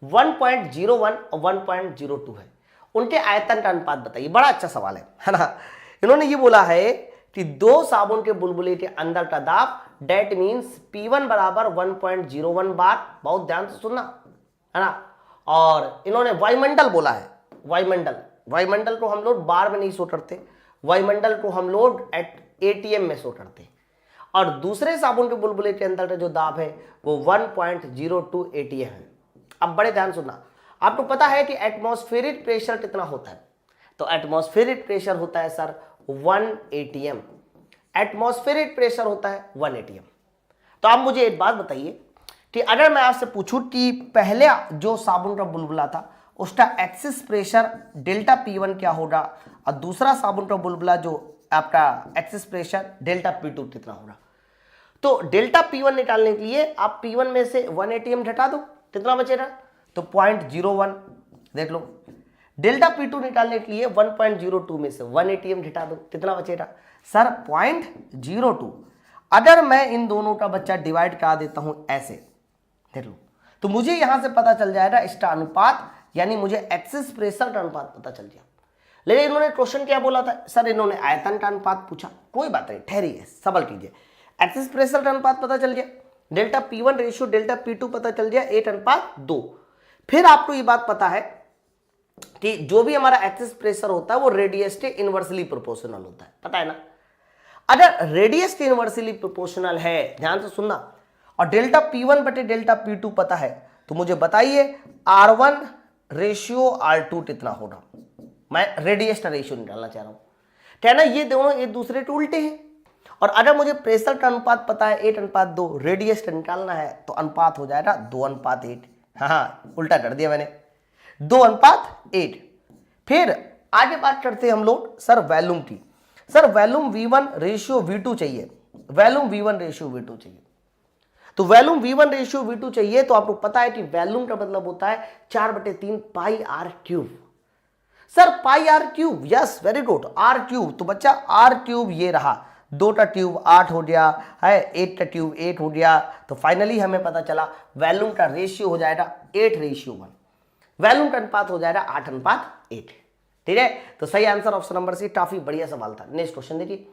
1.01 और 1.02 है, उनके आयतन का अनुपात बताइए। बड़ा अच्छा सवाल है ना। इन्होंने ये बोला है कि दो साबुन के बुलबुले के अंदर का दाब डेट मीन्स P1 बराबर 1.01 बार, बहुत ध्यान से सुनना है ना। और इन्होंने वायुमंडल बोला है, वायुमंडल को हम लोग बार में नहीं शो करते, वायुमंडल को हम लोग ATM में शो करते। और दूसरे साबुन के बुलबुले के अंदर का जो दाब है वो 1.02 ATM है। अब बड़े ध्यान सुनना, आपको पता है कि एटमॉस्फेरिक प्रेशर कितना होता है, तो एटमॉस्फेरिक प्रेशर होता है सर 1 ATM, एटमॉस्फेरिक प्रेशर होता है 1 ATM। तो आप मुझे एक बात बताइए कि अगर मैं आपसे पूछूं कि पहले जो साबुन का बुलबुला था उसका एक्सिस प्रेशर डेल्टा P1 क्या होगा, और दूसरा साबुन का बुलबुला जो आपका एक्सिस प्रेशर डेल्टा P2 कितना होगा। तो डेल्टा P1 निकालने के लिए आप P1 में से 1 ATM घटा दो, कितना बचेगा, तो 0.01। देख लो डेल्टा P2 निकालने के लिए 1.02 में से 1 ATM घटा दो, कितना बचेगा सर 0.02। अगर मैं इन दोनों का बच्चा डिवाइड करा देता हूं ऐसे, देख लो, तो मुझे यहां से पता चल जाएगा इसका अनुपात, यानी मुझे एक्सिस प्रेशर का अनुपात पता चल गया। लेकिन इन्होंने क्वेश्चन क्या बोला था सर, इन्होंने आयतन का अनुपात पूछा। कोई बात नहीं, ठहरिए, सवाल कीजिए। एक्सेस प्रेशर अनुपात पता चल गया, delta P1 ratio delta P2 पता चल गया 8:2। फिर आपको ये बात पता है कि जो भी हमारा एक्सेस प्रेशर होता है वो रेडियस के इनवर्सली प्रोपोर्शनल होता है, पता है ना। अगर रेडियस के इनवर्सली प्रोपोर्शनल है, ध्यान से सुनना, और डेल्टा P1 बटे डेल्टा P2 पता है, तो मुझे बताइए R1 रेशियो R2 कितना होगा। मैं रेडियस का रेशियो निकालना चाह रहा हूं, कहना ये दोनों एक दूसरे के उल्टे हैं। और अगर मुझे प्रेशर का अनुपात पता है 8:2, रेडियस का निकालना है तो अनुपात हो जाएगा 2:8। हाँ उल्टा कर दिया मैंने, 2:8। फिर आगे बात करते हैं हम लोग सर वॉल्यूम की। Sir volume V1 ratio V2 चाहिए, वॉल्यूम V1 रेशियो V2 चाहिए। तो वॉल्यूम V1 रेशियो V2 चाहिए, तो आपको पता है कि वॉल्यूम का मतलब होता है 4/3 pi R cube. Sir pi R cube, yes very good, R cube. तो बच्चा आर क्यूब ये रहा, 2 का क्यूब 8 हो गया है, 8 का क्यूब 8 हो गया। तो फाइनली हमें पता चला वॉल्यूम का रेशियो हो जाएगा 8:1, वॉल्यूम का अनुपात हो जाएगा 8:8। ठीक है, तो सही आंसर ऑप्शन नंबर सी, काफी बढ़िया सवाल था। नेक्स्ट क्वेश्चन देखिए,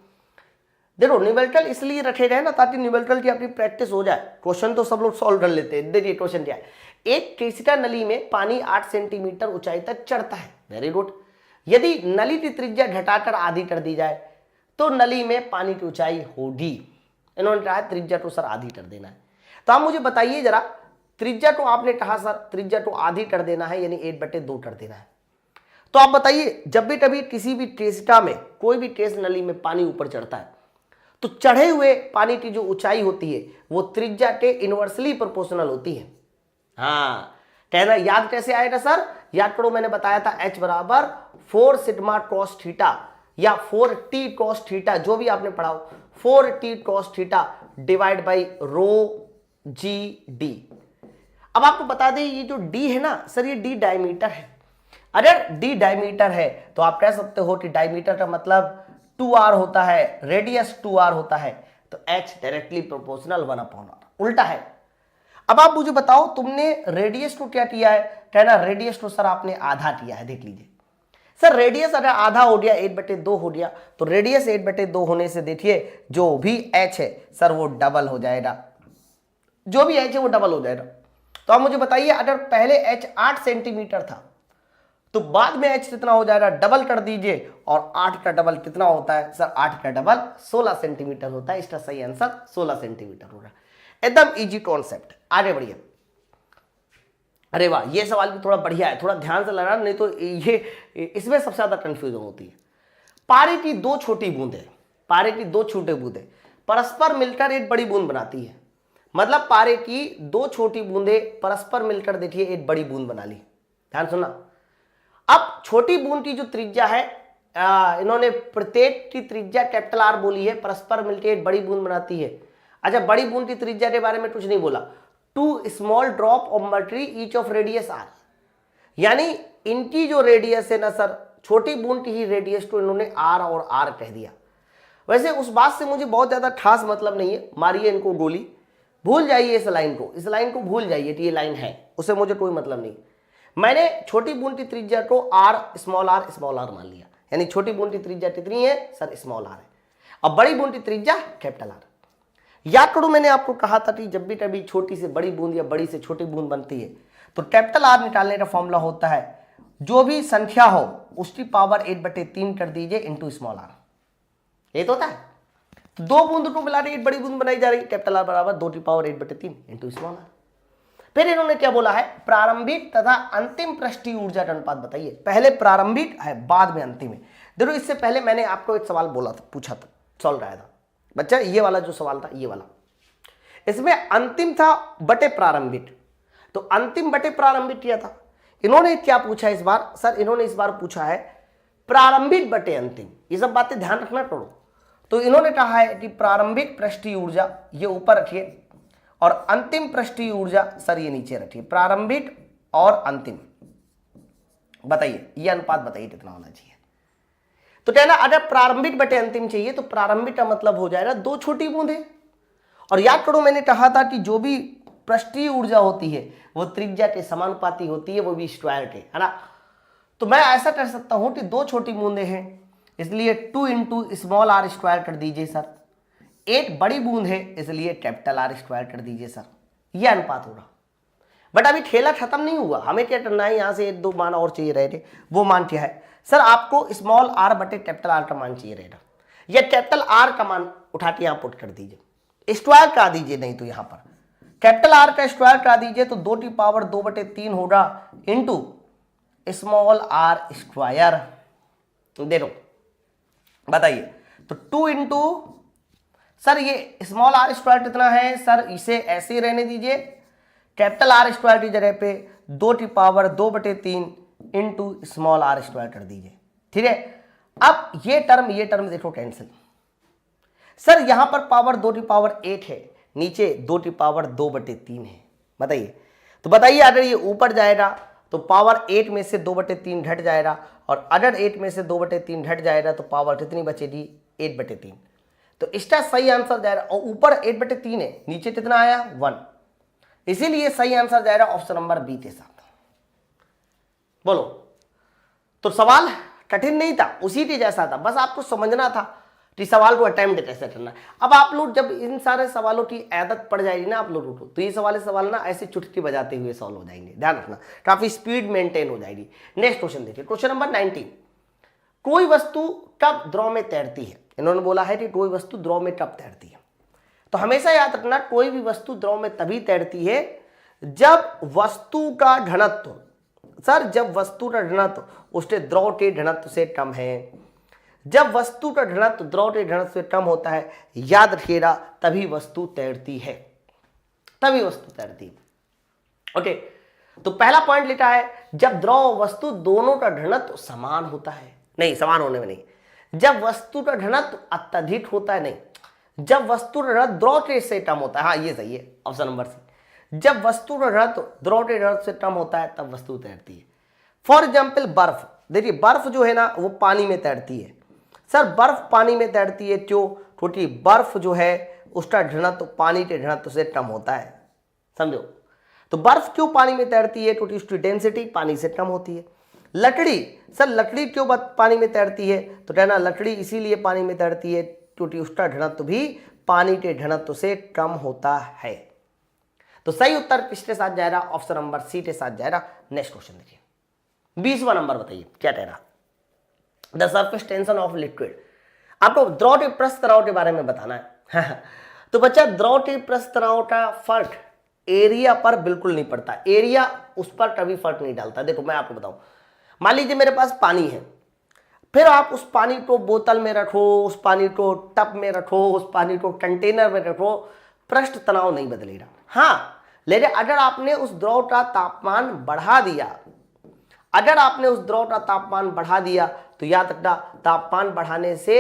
देखो न्यूमेरिकल इसलिए रखे गए ना ताकि न्यूमेरिकल की अपनी प्रैक्टिस हो जाए। क्वेश्चन तो सब लोग सॉल्व कर लेते हैं। देखिए क्वेश्चन क्या है, एक केसिका नली में पानी 8 सेंटीमीटर ऊंचाई तक चढ़ता है, वेरी गुड। यदि नली की त्रिज्या घटाकर आधी कर दी जाए तो नली में पानी की ऊंचाई होगी। इन्होंने कहा त्रिज्या तो सर आधी कर देना है, तो आप मुझे बताइए जरा, त्रिज्या तो आपने कहा सर त्रिज्या तो आधी कर देना है, यानी 8/2 कर देना है। तो आप बताइए जब भी कभी किसी भी केसिका में, कोई भी केस नली में पानी ऊपर चढ़ता है, तो चढ़े हुए पानी की जो ऊंचाई होती है वो त्रिज्या के इनवर्सली प्रोपोर्शनल होती है। हाँ, कहना याद कैसे आएगा सर, याद करो मैंने बताया था H बराबर 4 सिग्मा cos थीटा या 4t cos थीटा, जो भी आपने पढ़ा हो, 4t cos theta divide by rho g D. अब आपको बता दें ये जो d है ना सर, ये d डायमीटर है। अगर d डायमीटर है तो आप कह सकते हो कि डायमीटर का मतलब 2r होता है, रेडियस 2r होता है, तो h डायरेक्टली प्रोपोर्शनल 1/r, उल्टा है। अब आप मुझे बताओ तुमने रेडियस को क्या किया है, कहना रेडियस को सर आपने आधा किया है। देख लीजिए सर, रेडियस अगर आधा हो गया 8/2 हो गया, तो रेडियस 8/2 होने से देखिए जो भी h है सर वो डबल हो जाएगा, जो भी h है वो डबल हो जाएगा। तो आप मुझे बताइए अगर पहले h 8 सेंटीमीटर था तो बाद में h कितना हो जाएगा, डबल कर दीजिए, और 8 का डबल कितना होता है सर, 8 का डबल 16 सेंटीमीटर होता है। इसका सही आंसर 16 सेंटीमीटर होगा। एकदम इजी कॉन्सेप्ट, आगे बढ़िए। अरे वाह, ये सवाल भी थोड़ा बढ़िया है, थोड़ा ध्यान से लगा, नहीं तो ये इसमें सबसे ज्यादा कंफ्यूजन होती है। पारे की 2 छोटी बूंदें, पारे की 2 छोटे बूंदें परस्पर मिलकर एक बड़ी बूंद बनाती है। मतलब पारे की 2 छोटी बूंदें परस्पर मिलकर देखिए एक बड़ी बूंद बना ली। ध्यान सुनना, अब छोटी बूंद की जो त्रिज्या है, इन्होंने प्रत्येक की त्रिज्या कैपिटल R बोली है, परस्पर मिलकर एक बड़ी बूंद बनाती है। अच्छा, बड़ी बूंद की त्रिज्या के बारे में कुछ नहीं बोला, 2 small drop of mercury each of radius R, यानी इनकी जो रेडियस है ना सर, छोटी बूंद की ही रेडियस को इन्होंने R और R कह दिया। वैसे उस बात से मुझे बहुत ज्यादा खास मतलब नहीं है, मारिए इनको गोली, भूल जाइए इस लाइन को, इस लाइन को भूल जाइए कि ये लाइन है, उससे मुझे कोई मतलब नहीं। मैंने छोटी बूंद की त्रिज्या को R स्मॉल r मान लिया, यानी छोटी बूंद की त्रिज्या कितनी है सर, स्मॉल r है। अब बड़ी बूंद की त्रिज्या कैपिटल R। याद करो मैंने आपको कहा था कि जब भी कभी छोटी से बड़ी बूंद या बड़ी से छोटी बूंद बनती है तो कैपिटल R निकालने का फॉर्मूला होता है जो भी संख्या हो उसकी पावर 8/3 कर दीजिए इंटू स्मॉल r, ये तो होता है। तो 2 बूंद को मिला के एक बड़ी बूंद बनाई जा रही है, कैपिटल R बराबर 2 की पावर 8/3 इंटू स्मॉल r। फिर इन्होंने क्या बोला है, प्रारंभिक तथा अंतिम पृष्ठीय ऊर्जा का अनुपात बताइए। पहले प्रारंभिक है बाद में अंतिम है। देखो इससे पहले मैंने आपको एक सवाल बोला था, पूछा था, सॉल्व कराया था बच्चा, ये वाला जो सवाल था ये वाला, इसमें अंतिम था बटे प्रारंभिक, तो अंतिम बटे प्रारंभिक किया था। इन्होंने क्या पूछा इस बार सर, इन्होंने इस बार पूछा है प्रारंभिक बटे अंतिम। ये सब बातें ध्यान रखना पड़ो। तो इन्होंने कहा है कि प्रारंभिक पृष्ठीय ऊर्जा ये ऊपर रखिए और अंतिम पृष्ठीय ऊर्जा सर ये नीचे रखिए, प्रारंभिक और अंतिम। बताइए ये अनुपात बताइए कितना होना चाहिए। तो कहना अगर प्रारंभिक बटे अंतिम चाहिए तो प्रारंभिक का मतलब हो जाएगा 2 छोटी बूंदें। और याद करो मैंने कहा था कि जो भी पृष्ठीय ऊर्जा होती है वो त्रिज्या के समानुपाती होती है, वो भी स्क्वायर के, है ना। तो मैं ऐसा कर सकता हूं कि 2 छोटी बूंदें हैं, इसलिए 2 इंटू स्मॉल r स्क्वायर कर दीजिए सर, 8 बड़ी बूंद है इसलिए कैपिटल आर स्क्वायर कर दीजिए सर, ये अनुपात हो रहा। बट अभी खेला खत्म नहीं हुआ, हमें क्या करना है, यहां से 1 2 मान और चाहिए रहे थे। वो मान क्या है सर, आपको स्मॉल आर बटे कैपिटल आर का मान चाहिए रहेगा, या कैपिटल आर का मान उठा के यहां पुट कर दीजिए, स्क्वायर करा दीजिए, नहीं तो यहां पर कैपिटल आर का स्क्वायर करा दीजिए तो 2 की पावर 2/3 होगा इंटू स्मॉल आर स्क्वायर। देखो बताइए, तो 2 इंटू सर ये स्मॉल आर स्क्वायर कितना है सर, इसे ऐसे ही रहने दीजिए, कैपिटल आर स्क्वायर की जगह पे 2 की power 2/3 into small r square कर दीजिए, ठीक है। अब ये टर्म देखो कैंसिल, सर यहां पर पावर 2 की पावर 8 है, नीचे 2 की पावर 2/3 है। बताइए, तो बताइए अगर ये ऊपर जाएगा तो पावर 8 में से 2/3 घट जाएगा, और अगर 8 में से 2/3 घट जाएगा तो पावर कितनी बचेगी, 8/3। तो इसका सही आंसर जाएगा, और ऊपर 8/3 है, नीचे कितना आया 1, इसीलिए सही आंसर जाएगा ऑप्शन नंबर बी के साथ। बोलो, तो सवाल कठिन नहीं था, उसी के जैसा था, बस आपको समझना था कि सवाल को अटेम्प्ट कैसे करना है। अब आप लोग जब इन सारे सवालों की आदत पड़ जाएगी ना आप लोगों को, तो ये सवाल ना ऐसे चुटकी बजाते हुए सॉल्व हो जाएंगे, ध्यान रखना, काफी स्पीड मेंटेन हो जाएगी। नेक्स्ट क्वेश्चन देखिए, क्वेश्चन नंबर 19, कोई वस्तु कब द्रव में तैरती है। इन्होंने बोला है कि कोई वस्तु द्रव में कब तैरती है, तो हमेशा याद रखना कोई भी वस्तु द्रव में तभी तैरती है जब वस्तु का घनत्व, सर जब वस्तु का घनत्व उसके द्रव के घनत्व से कम है। जब वस्तु का घनत्व द्रव के घनत्व से कम होता है, याद रखिएगा, तभी वस्तु तैरती है, तभी वस्तु तैरती है। ओके, तो पहला पॉइंट लिखा है जब द्रव वस्तु दोनों का घनत्व समान होता है, नहीं समान होने में नहीं, जब वस्तु का घनत्व अत्यधिक होता है, नहीं, जब वस्तु का घनत्व द्रव के से कम होता है, हाँ ये सही है ऑप्शन नंबर सी, जब वस्तु का घनत्व द्रव के घनत्व से कम होता है तब वस्तु तैरती है। फॉर एग्जाम्पल बर्फ, देखिए बर्फ जो है ना वो पानी में तैरती है। सर बर्फ पानी में तैरती है क्यों, क्योंकि बर्फ जो है उसका घनत्व पानी के घनत्व से कम होता है, समझो। तो बर्फ क्यों पानी में तैरती है, क्योंकि उसकी डेंसिटी पानी से कम होती है। लकड़ी, सर लकड़ी क्यों पानी में तैरती है, तो कहना लकड़ी इसीलिए पानी में तैरती है क्योंकि उसका घनत्व भी पानी के घनत्व से कम होता है। तो सही उत्तर किसके साथ जाएगा, ऑप्शन नंबर सी के साथ जाएगा। नेक्स्ट क्वेश्चन देखिए, 20वां नंबर बताइए क्या कह रहा, the surface tension of liquid. आपको द्रव के पृष्ठ तनाव के बारे में बताना है तो बच्चा द्रव के पृष्ठ तनाव का फर्क एरिया पर बिल्कुल नहीं पड़ता, एरिया उस पर कभी फर्क नहीं डालता। देखो मैं आपको बताऊं, मान लीजिए मेरे पास पानी है, फिर आप उस पानी को बोतल में रखो, उस पानी को टब में रखो, उस पानी को कंटेनर में रखो, पृष्ठ तनाव नहीं बदलेगा। हाँ, लेकिन अगर आपने उस द्रव का तापमान बढ़ा दिया, अगर आपने उस द्रव का तापमान बढ़ा दिया तो याद रखना तापमान बढ़ाने से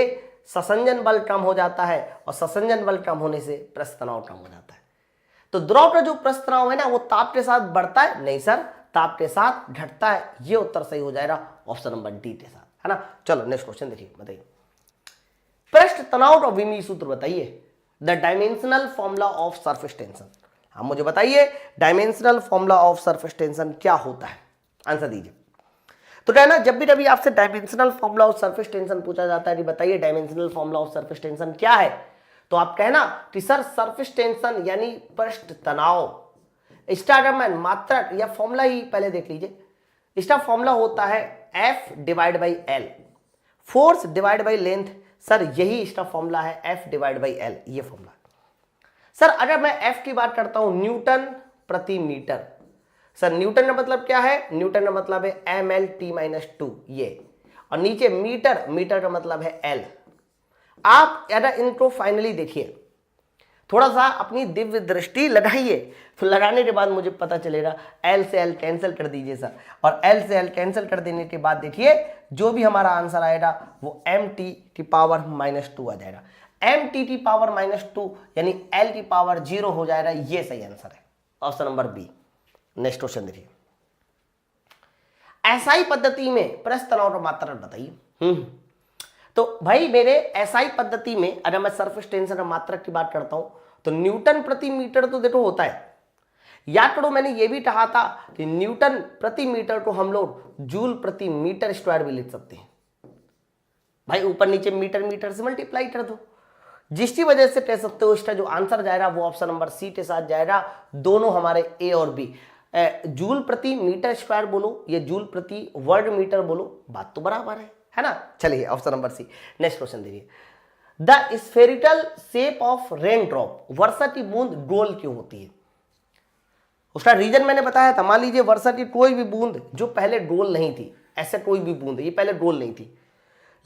ससंजन बल कम हो जाता है, और ससंजन बल कम होने से पृष्ठ तनाव कम हो जाता है। तो द्रव का जो पृष्ठ तनाव है ना वो ताप के साथ बढ़ता है, नहीं सर ताप के साथ घटता है। ये उत्तर सही हो जाएगा ऑप्शन नंबर डी के साथ, है ना। चलो नेक्स्ट क्वेश्चन देखिए, बताइए पृष्ठ तनाव का विमीय सूत्र बताइए, the dimensional formula of surface tension. आप मुझे बताइए dimensional formula of surface tension क्या होता है, आंसर दीजिए। तो कहना जब भी कभी आपसे dimensional formula of surface tension पूछा जाता है कि बताइए dimensional formula of surface tension क्या है, तो आप कहना कि सर सरफेस टेंशन यानी पृष्ठ तनाव, इसका अगर मैं मात्रक या फॉर्मूला ही पहले देख लीजिए, इसका फॉर्मूला होता है F/L, force divide by length. Sir यही इसका फॉर्मूला है F/L, ये फॉर्मूला। सर अगर मैं F की बात करता हूं न्यूटन प्रति मीटर, सर न्यूटन का मतलब क्या है, न्यूटन का मतलब है mL/t-2 ये, और नीचे मीटर, मीटर का मतलब है L। आप अगर इनको फाइनली देखिए, थोड़ा सा अपनी दिव्य दृष्टि लगाइए, फिर लगाने के बाद मुझे पता चलेगा। L से L कैंसिल कर दीजिए सर, और L से L कैंसिल कर देने के बाद देखिए जो भी हमारा आंसर आएगा वो mt⁻²आ जाएगा। mt⁻² यानी L⁻0 हो जाएगा, ये सही आंसर है option number B. Next question देखिए, एसआई पद्धति में पृष्ठ तनाव का मात्रक बताइए। तो भाई मेरे एसआई पद्धति में अगर मैं सरफेस टेंशन का मात्रक की बात करता हूं तो न्यूटन प्रति मीटर तो देखो होता है, याद करो मैंने ये भी कहा था कि न्यूटन प्रति मीटर को हम लोग जूल प्रति मीटर स्क्वायर भी लिख सकते हैं। भाई ऊपर नीचे मीटर मीटर से मल्टीप्लाई कर दो, जिसकी वजह से कह सकते हो इसका जो आंसर जाएगा वो ऑप्शन नंबर सी के साथ जाएगा। दोनों हमारे ए और बी, जूल प्रति मीटर स्क्वायर बोलो या जूल प्रति वर्ग मीटर बोलो, बात तो बराबर है ना। चलिए option number C. Next question देखिए, the spherical shape of rain drop, वर्षा की बूंद गोल क्यों होती है? उसका रीजन मैंने बताया था। मान लीजिए वर्षा की कोई भी बूंद जो पहले गोल नहीं थी, ऐसे कोई भी बूंद ये पहले गोल नहीं थी,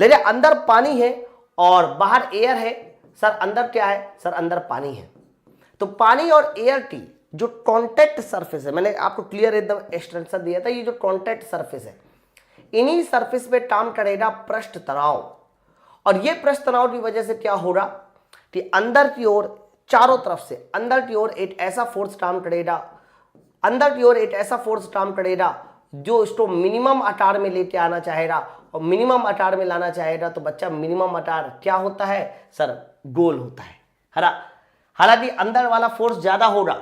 लेकिन अंदर पानी है और बाहर एयर है। सर अंदर क्या है? सर अंदर पानी है। तो पानी और एयर की जो कॉन्टैक्ट सरफेस है, मैंने आपको क्लियर एकदम एक्सटेंशन दिया था, ये जो कॉन्टैक्ट सरफेस है, इन्हीं सरफेस पे काम करेगा पृष्ठ तनाव। और ये पृष्ठ तनाव की वजह से क्या हो रहा कि अंदर की ओर, चारों तरफ से अंदर की ओर एक ऐसा फोर्स काम करेगा, अंदर की ओर एक ऐसा फोर्स काम करेगा जो इसको मिनिमम आकार में लेके आना चाहेगा। और मिनिमम आकार में लाना चाहेगा तो बच्चा मिनिमम आकार क्या होता है? सर गोल होता है। हालांकि अंदर वाला फोर्स ज्यादा होगा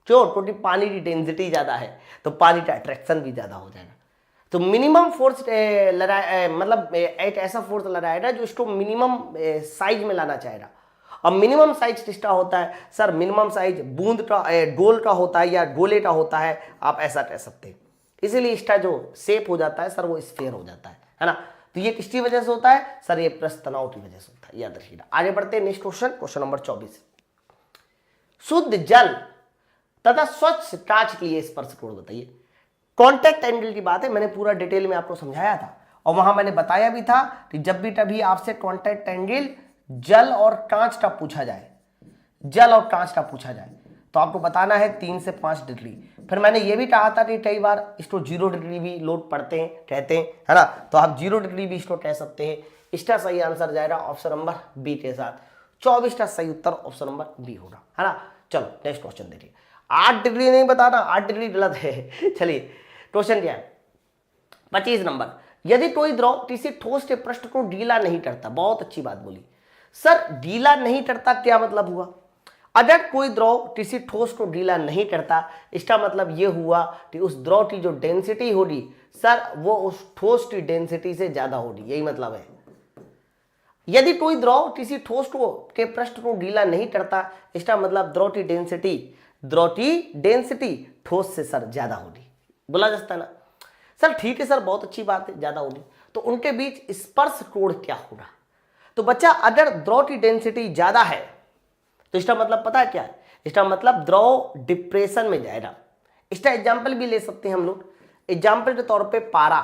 क्यों? क्योंकि पानी की डेंसिटी ज्यादा है तो पानी का अट्रैक्शन भी ज्यादा हो जाएगा। तो मिनिमम फोर्स मतलब एक ऐसा फोर्स लगाएगा जो इसको मिनिमम साइज में लाना चाहेगा। और मिनिमम साइज किसका होता है? सर मिनिमम साइज बूंद का, गोल का होता है या गोले का होता है, आप ऐसा कह सकते हैं। इसीलिए इसका जो शेप हो जाता है सर वो स्फीयर हो जाता है ना। तो ये किसकी वजह से होता है? सर ये पृष्ठ तनाव की वजह से होता है, याद रखिएगा। आगे बढ़ते हैं नेक्स्ट क्वेश्चन, क्वेश्चन नंबर 24। शुद्ध जल तथा स्वच्छ कांच के लिए स्पर्श कोण बताइए। कॉन्टैक्ट एंगल की बात है, मैंने पूरा डिटेल में आपको समझाया था और वहां मैंने बताया भी था कि जब भी कभी आपसे कॉन्टैक्ट एंगल जल और कांच का पूछा जाए, जल और कांच का पूछा जाए तो आपको बताना है 3 से 5 डिग्री। फिर मैंने ये भी कहा था कि कई बार इसको 0 डिग्री भी लोग पढ़ते हैं, कहते हैं, है ना। तो आप 0 डिग्री भी इसको कह सकते हैं। इसका सही आंसर जाएगा ऑप्शन नंबर बी के साथ। 24 का सही उत्तर ऑप्शन नंबर बी होगा, है ना। चलो नेक्स्ट क्वेश्चन देखिए। 8 डिग्री नहीं बताना, 8 डिग्री गलत है। चलिए क्वेश्चन क्या है? 25 नंबर, यदि कोई द्रव किसी ठोस के पृष्ठ को गीला नहीं करता। बहुत अच्छी बात बोली सर, गीला नहीं करता क्या मतलब हुआ? अगर कोई द्रव किसी ठोस को गीला नहीं करता, इसका मतलब यह हुआ कि उस द्रव की जो डेंसिटी होगी सर वो उस ठोस की डेंसिटी से ज्यादा होगी, यही मतलब है। यदि कोई द्रव किसी ठोस को के पृष्ठ को गीला नहीं करता, इसका मतलब द्रव की डेंसिटी ठोस से सर ज्यादा होगी, बोला जाता है ना। सर ठीक है सर, बहुत अच्छी बात है, ज्यादा होगी। तो उनके बीच स्पर्श कोण क्या होगा? तो बच्चा अगर द्रव की डेंसिटी ज्यादा है तो इसका मतलब पता है क्या है? इसका मतलब द्रव डिप्रेशन में जाएगा। इसका एग्जाम्पल भी ले सकते हैं हम लोग, एग्जाम्पल के तौर पे पारा।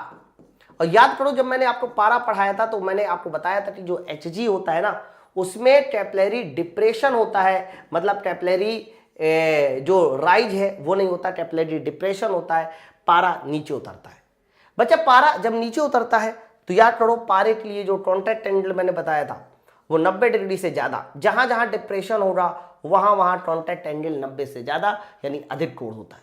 और याद करो जब मैंने आपको पारा पढ़ाया था तो मैंने आपको बताया था कि जो Hg होता है ना उसमें कैपिलरी डिप्रेशन होता है, मतलब कैपिलरी जो राइज है वो नहीं होता, कैपिलरी डिप्रेशन होता है। पारा नीचे उतरता है। बच्चा पारा जब नीचे उतरता है तो याद करो पारे के लिए जो कॉन्टैक्ट एंगल मैंने बताया था वो 90 डिग्री से ज्यादा, जहां जहां डिप्रेशन होगा वहां वहां कॉन्टैक्ट एंगल 90 से ज्यादा यानी अधिक कोण होता है।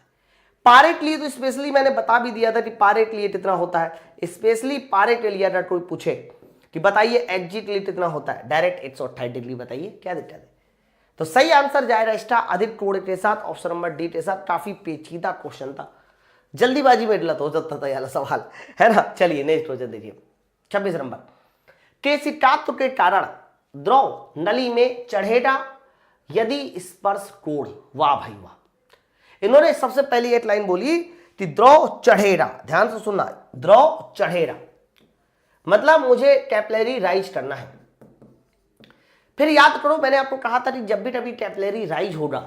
पारे के लिए तो स्पेशली मैंने बता भी दिया था कि पारे के लिए कितना होता है। स्पेशली पारे के लिए अगर कोई पूछे कि बताइए Hg के लिए कितना होता है, डायरेक्ट 128 डिग्री बताइए, क्या दिक्कत है? तो सही आंसर जाएगा इसका अधिक कोण के साथ, ऑप्शन नंबर डी के साथ। काफी पेचीदा क्वेश्चन था, जल्दीबाजी में गलत हो सकता था यह सवाल, है ना। चलिए नेक्स्ट क्वेश्चन देखिए 26 नंबर, केशिकात्व के कारण द्रव नली में चढ़ेगा यदि स्पर्श कोण। वाह भाई वाह, इन्होंने सबसे पहली एक लाइन बोली कि द्रव चढ़ेगा, ध्यान से सुनना, द्रव चढ़ेगा मतलब मुझे कैपिलरी राइज करना है। फिर याद करो मैंने आपको कहा था कि जब भी कभी कैपिलरी राइज होगा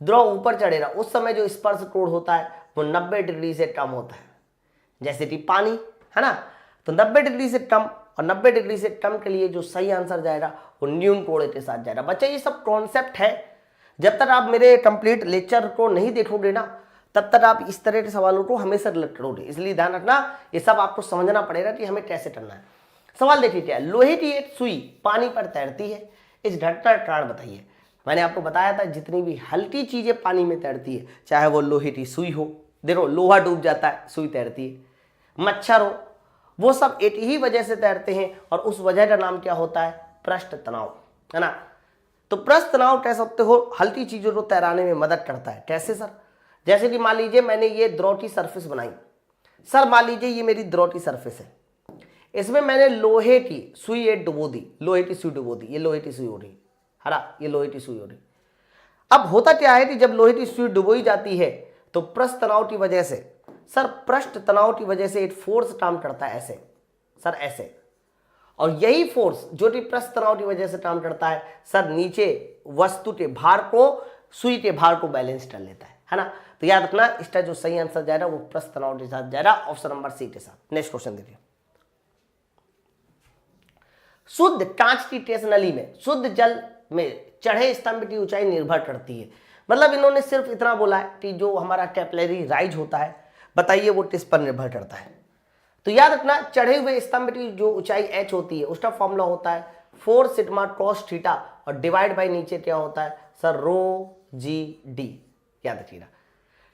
द्रव ऊपर चढ़ेगा, उस समय जो स्पर्श कोण होता है वो 90 डिग्री से कम होता है, जैसे कि पानी, है ना। तो 90 डिग्री से कम, और 90 डिग्री से कम के लिए जो सही आंसर जाएगा वो न्यून कोण के साथ जाएगा। बच्चा ये सब कॉन्सेप्ट है, जब तक आप मेरे कंप्लीट लेक्चर को नहीं देखोगे ना तब तक आप इस तरह के सवालों को हमेशा करोगे। इसलिए ध्यान रखना, ये सब आपको समझना पड़ेगा कि हमें कैसे करना है। सवाल देखिए क्या है, लोहे की एक सुई पानी पर तैरती है, इस घटना का कारण बताइए। मैंने आपको बताया था जितनी भी हल्की चीजें पानी में तैरती है, चाहे वो लोहे की सुई हो, देखो लोहा डूब जाता है सुई तैरती है, मच्छर हो, वो सब एक ही वजह से तैरते हैं और उस वजह का नाम क्या होता है? पृष्ठ तनाव, है ना। तो पृष्ठ तनाव कह सकते हो हल्की चीजों को तैराने में मदद करता है। कैसे सर? जैसे कि मान लीजिए मैंने ये द्रव की सरफेस बनाई, सर मान लीजिए ये मेरी द्रव की सरफेस है, इसमें मैंने लोहे की सुई एक डुबो दी, लोहे की सुई डुबो दी, ये लोहे की सुई हो रही है ना, ये लोहे की सुई हो रही। अब होता क्या है कि जब लोहे की सुई डुबोई जाती है तो पृष्ठ तनाव की वजह से, सर पृष्ठ तनाव की वजह से एक फोर्स काम करता है ऐसे, सर ऐसे, और यही फोर्स जो कि पृष्ठ तनाव की वजह से काम करता है सर नीचे वस्तु के भार को, सुई के भार को बैलेंस कर लेता है ना। तो याद रखना इसका जो सही आंसर जाएगा वो पृष्ठ तनाव के साथ जाएगा, ऑप्शन नंबर सी के साथ। नेक्स्ट क्वेश्चन देखिए, शुद्ध कांच की टेस्ट नली में शुद्ध जल में चढ़े स्तंभ की ऊंचाई निर्भर करती है। मतलब इन्होंने सिर्फ इतना बोला है कि जो हमारा कैपिलरी राइज होता है, बताइए वो किस पर निर्भर करता है। तो याद रखना चढ़े हुए स्तंभ की जो ऊंचाई h होती है उसका फॉर्मूला होता है 4 सिग्मा कॉस थीटा और डिवाइड बाय नीचे क्या होता है सर रो जी डी। याद रखिएगा,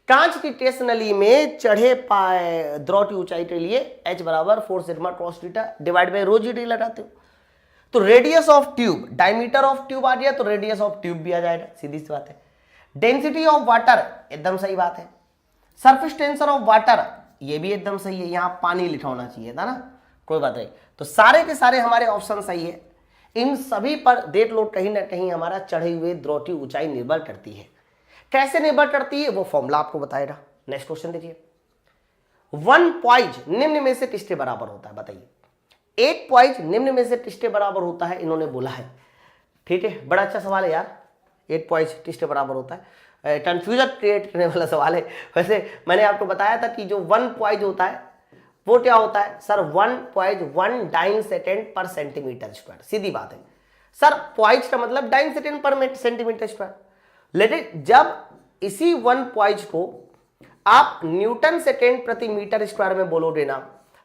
कांच की टेस्ट नली में चढ़े द्रव की ऊंचाई के लिए h बराबर 4 sigma cos theta divide by rho g d लगाते हो। तो radius of tube, diameter of tube आ गया तो रेडियस ऑफ ट्यूब भी आ जाएगा, सीधी सी बात है। डेंसिटी ऑफ वाटर, एकदम सही बात है। सरफेस टेंशन ऑफ वाटर, ये भी एकदम सही है, यहां पानी लिखा होना चाहिए था ना, कोई बात नहीं। तो सारे के सारे हमारे ऑप्शन सही है। इन सभी पर देख लो कहीं ना कहीं हमारा चढ़े हुए द्रव की ऊंचाई निर्भर करती है। कैसे निर्भर करती है वो फॉर्मूला आपको बताएगा। नेक्स्ट क्वेश्चन देखिए, 1 पॉइज निम्न में से किसके बराबर होता है, बताइए। 1 पॉइज निम्न में से किसके बराबर होता है, इन्होंने बोला है। ठीक है, बड़ा अच्छा सवाल है यार, 1 पॉइज किसके बराबर होता है, कंफ्यूजन क्रिएट करने वाला सवाल है। वैसे मैंने आपको बताया था कि जो 1 पॉइज होता है वो क्या होता है सर, 1 पॉइज 1 डाइन सेकेंड पर सेंटीमीटर स्क्वायर, सीधी बात है सर। पॉइज का मतलब डाइन सेकेंड पर सेंटीमीटर स्क्वायर, लेकिन जब इसी 1 पॉइज को आप न्यूटन सेकेंड प्रति मीटर स्क्वायर में बोलोगे ना,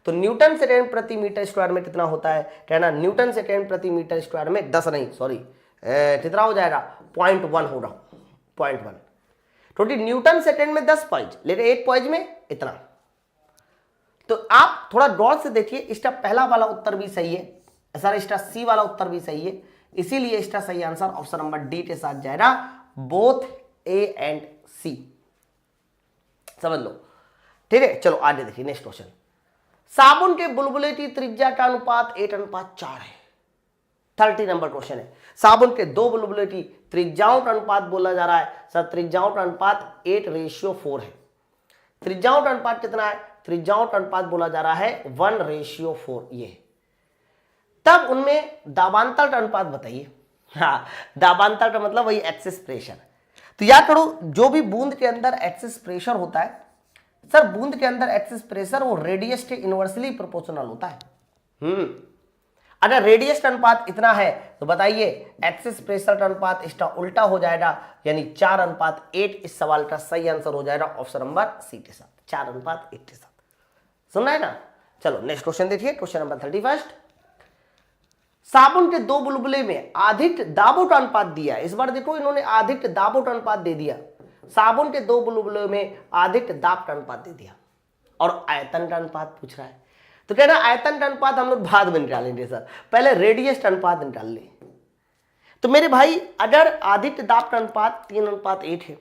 तो न्यूटन सेकेंड प्रति मीटर स्क्वायर में कितना होता है, कहना न्यूटन सेकेंड प्रति मीटर स्क्वायर में 10 नहीं सॉरी कितना हो जाएगा 0.1 होगा, 0.1, क्योंकि न्यूटन सेकेंड में 10 पॉइंट, लेकिन 1 पॉइंट में इतना। तो आप थोड़ा गौर से देखिए, इसका पहला वाला उत्तर भी सही है सर, इसका सी वाला उत्तर भी सही है, इसीलिए इसका सही आंसर ऑप्शन नंबर डी के साथ जाएगा, बोथ ए एंड सी, समझ लो। ठीक है, चलो आगे देखिए नेक्स्ट क्वेश्चन। साबुन के बुलबुले की त्रिज्या का अनुपात 8:4 है। 30 नंबर क्वेश्चन है। साबुन के 2 बुलबुले की त्रिज्याओं का अनुपात बोला जा रहा है सर, त्रिज्याओं का अनुपात 8:4 है। त्रिज्याओं का अनुपात कितना है, त्रिज्याओं का अनुपात बोला जा रहा है 1:4, ये। तब उनमें दाबांतर का अनुपात बताइए। हाँ, दाबांतर का मतलब वही एक्सेस प्रेशर। तो याद करो, जो भी बूंद के अंदर एक्सेस प्रेशर होता है सर, बूंद के अंदर एक्सेस प्रेशर वो रेडियस के इनवर्सली प्रोपोर्शनल होता है। अगर रेडियस का अनुपात इतना है तो बताइए एक्सेस प्रेशर का अनुपात इसका उल्टा हो जाएगा, यानी 4:8। इस सवाल का सही आंसर हो जाएगा ऑप्शन नंबर सी के साथ, 4:8 के साथ। सुनना है ना, चलो नेक्स्ट क्वेश्चन देखिए, क्वेश्चन नंबर 31। साबुन के 2 बुलबुले में अधिक दाबों का अनुपात दिया है। इस बार देखो इन्होंने अधिक दाबों का अनुपात दे दिया, साबुन के 2 बुलबुले में अधिक दाब का अनुपात दे दिया, और आयतन का अनुपात पूछ रहा है। तो कहना आयतन का अनुपात हम लोग बाद में निकालेंगे सर, पहले रेडियस का अनुपात निकाल ले। तो मेरे भाई अगर अधिक दाब का अनुपात 3:8 है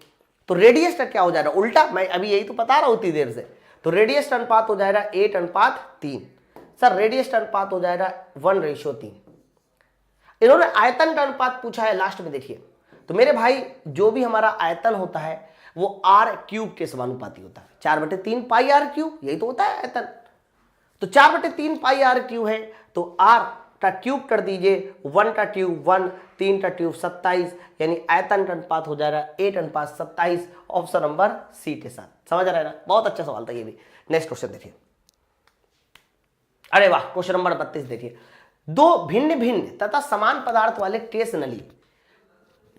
तो रेडियस का क्या हो जाएगा उल्टा, मैं अभी यही तो बता रहा हूं उतनी देर से। तो रेडियस का अनुपात हो जाएगा 8:3 सर, रेडियस का अनुपात हो जाएगा 1:3। इन्होंने आयतन का अनुपात पूछा है लास्ट में, देखिए। तो मेरे भाई जो भी हमारा आयतन होता है वो r³ के समानुपाती होता है, 4/3 पाई r³, यही तो होता है आयतन। तो 4/3 पाई r³ है, तो r का क्यूब कर दीजिए, 1 का क्यूब 1, 3 का क्यूब 27, यानी आयतन का अनुपात हो जाएगा 8:27, ऑप्शन नंबर सी के साथ। समझ रहा है ना, बहुत अच्छा सवाल था ये भी। नेक्स्ट क्वेश्चन देखिए, अरे वाह, क्वेश्चन नंबर 32 देखिए। 2 भिन्न भिन्न तथा समान पदार्थ वाले केस नली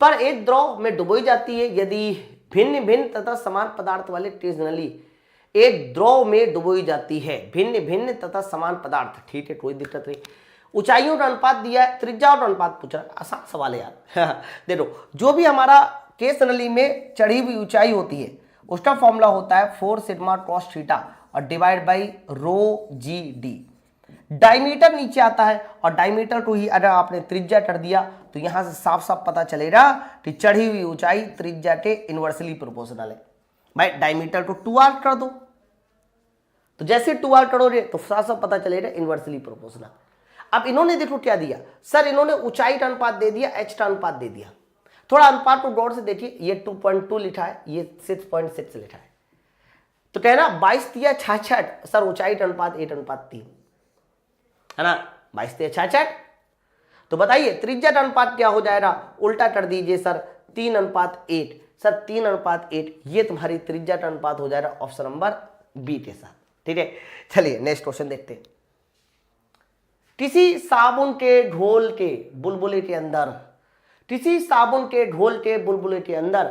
पर एक द्रव में डुबोई जाती है। यदि भिन्न भिन्न तथा समान पदार्थ वाले केस नली एक द्रव में डुबोई जाती है, भिन्न भिन्न तथा समान पदार्थ, ठीक है, कोई दिक्कत नहीं। ऊंचाइयों का अनुपात दिया है, त्रिज्याओं का अनुपात पूछ रहा है, आसान सवाल है यार। देखो, जो भी हमारा केस नली में चढ़ी हुई ऊंचाई होती है उसका फॉर्मूला होता है 4 सिग्मा कॉस थीटा और divide by rho g D. Diameter नीचे आता है, और डायमीटर को ही अगर आपने त्रिज्या कर दिया तो यहां से साफ साफ पता चलेगा कि चढ़ी हुई ऊंचाई त्रिज्या के इनवर्सली प्रोपोर्शनल है। भाई डायमीटर को 2r कर दो, तो जैसे 2r करोगे तो साफ साफ पता चलेगा इनवर्सली प्रोपोर्शनल। अब इन्होंने देखो क्या दिया सर, इन्होंने ऊंचाई का अनुपात दे दिया, एच का अनुपात दे दिया। थोड़ा अनुपात को गौर से देखिए, ये 2.2 लिखा है, ये 6.6 लिखा है। तो कहना 22 दिया 66, सर ऊंचाई का अनुपात 8:3 है ना, 22 दिया 66। तो बताइए त्रिज्या का अनुपात क्या हो जाएगा, उल्टा कर दीजिए सर, 3:8। सर 3:8 ये तुम्हारी त्रिज्या का अनुपात हो जाएगा ऑप्शन नंबर बी के साथ। ठीक है, चलिए नेक्स्ट क्वेश्चन देखते हैं। किसी साबुन के घोल के बुलबुले के अंदर, किसी साबुन के घोल के बुलबुले के अंदर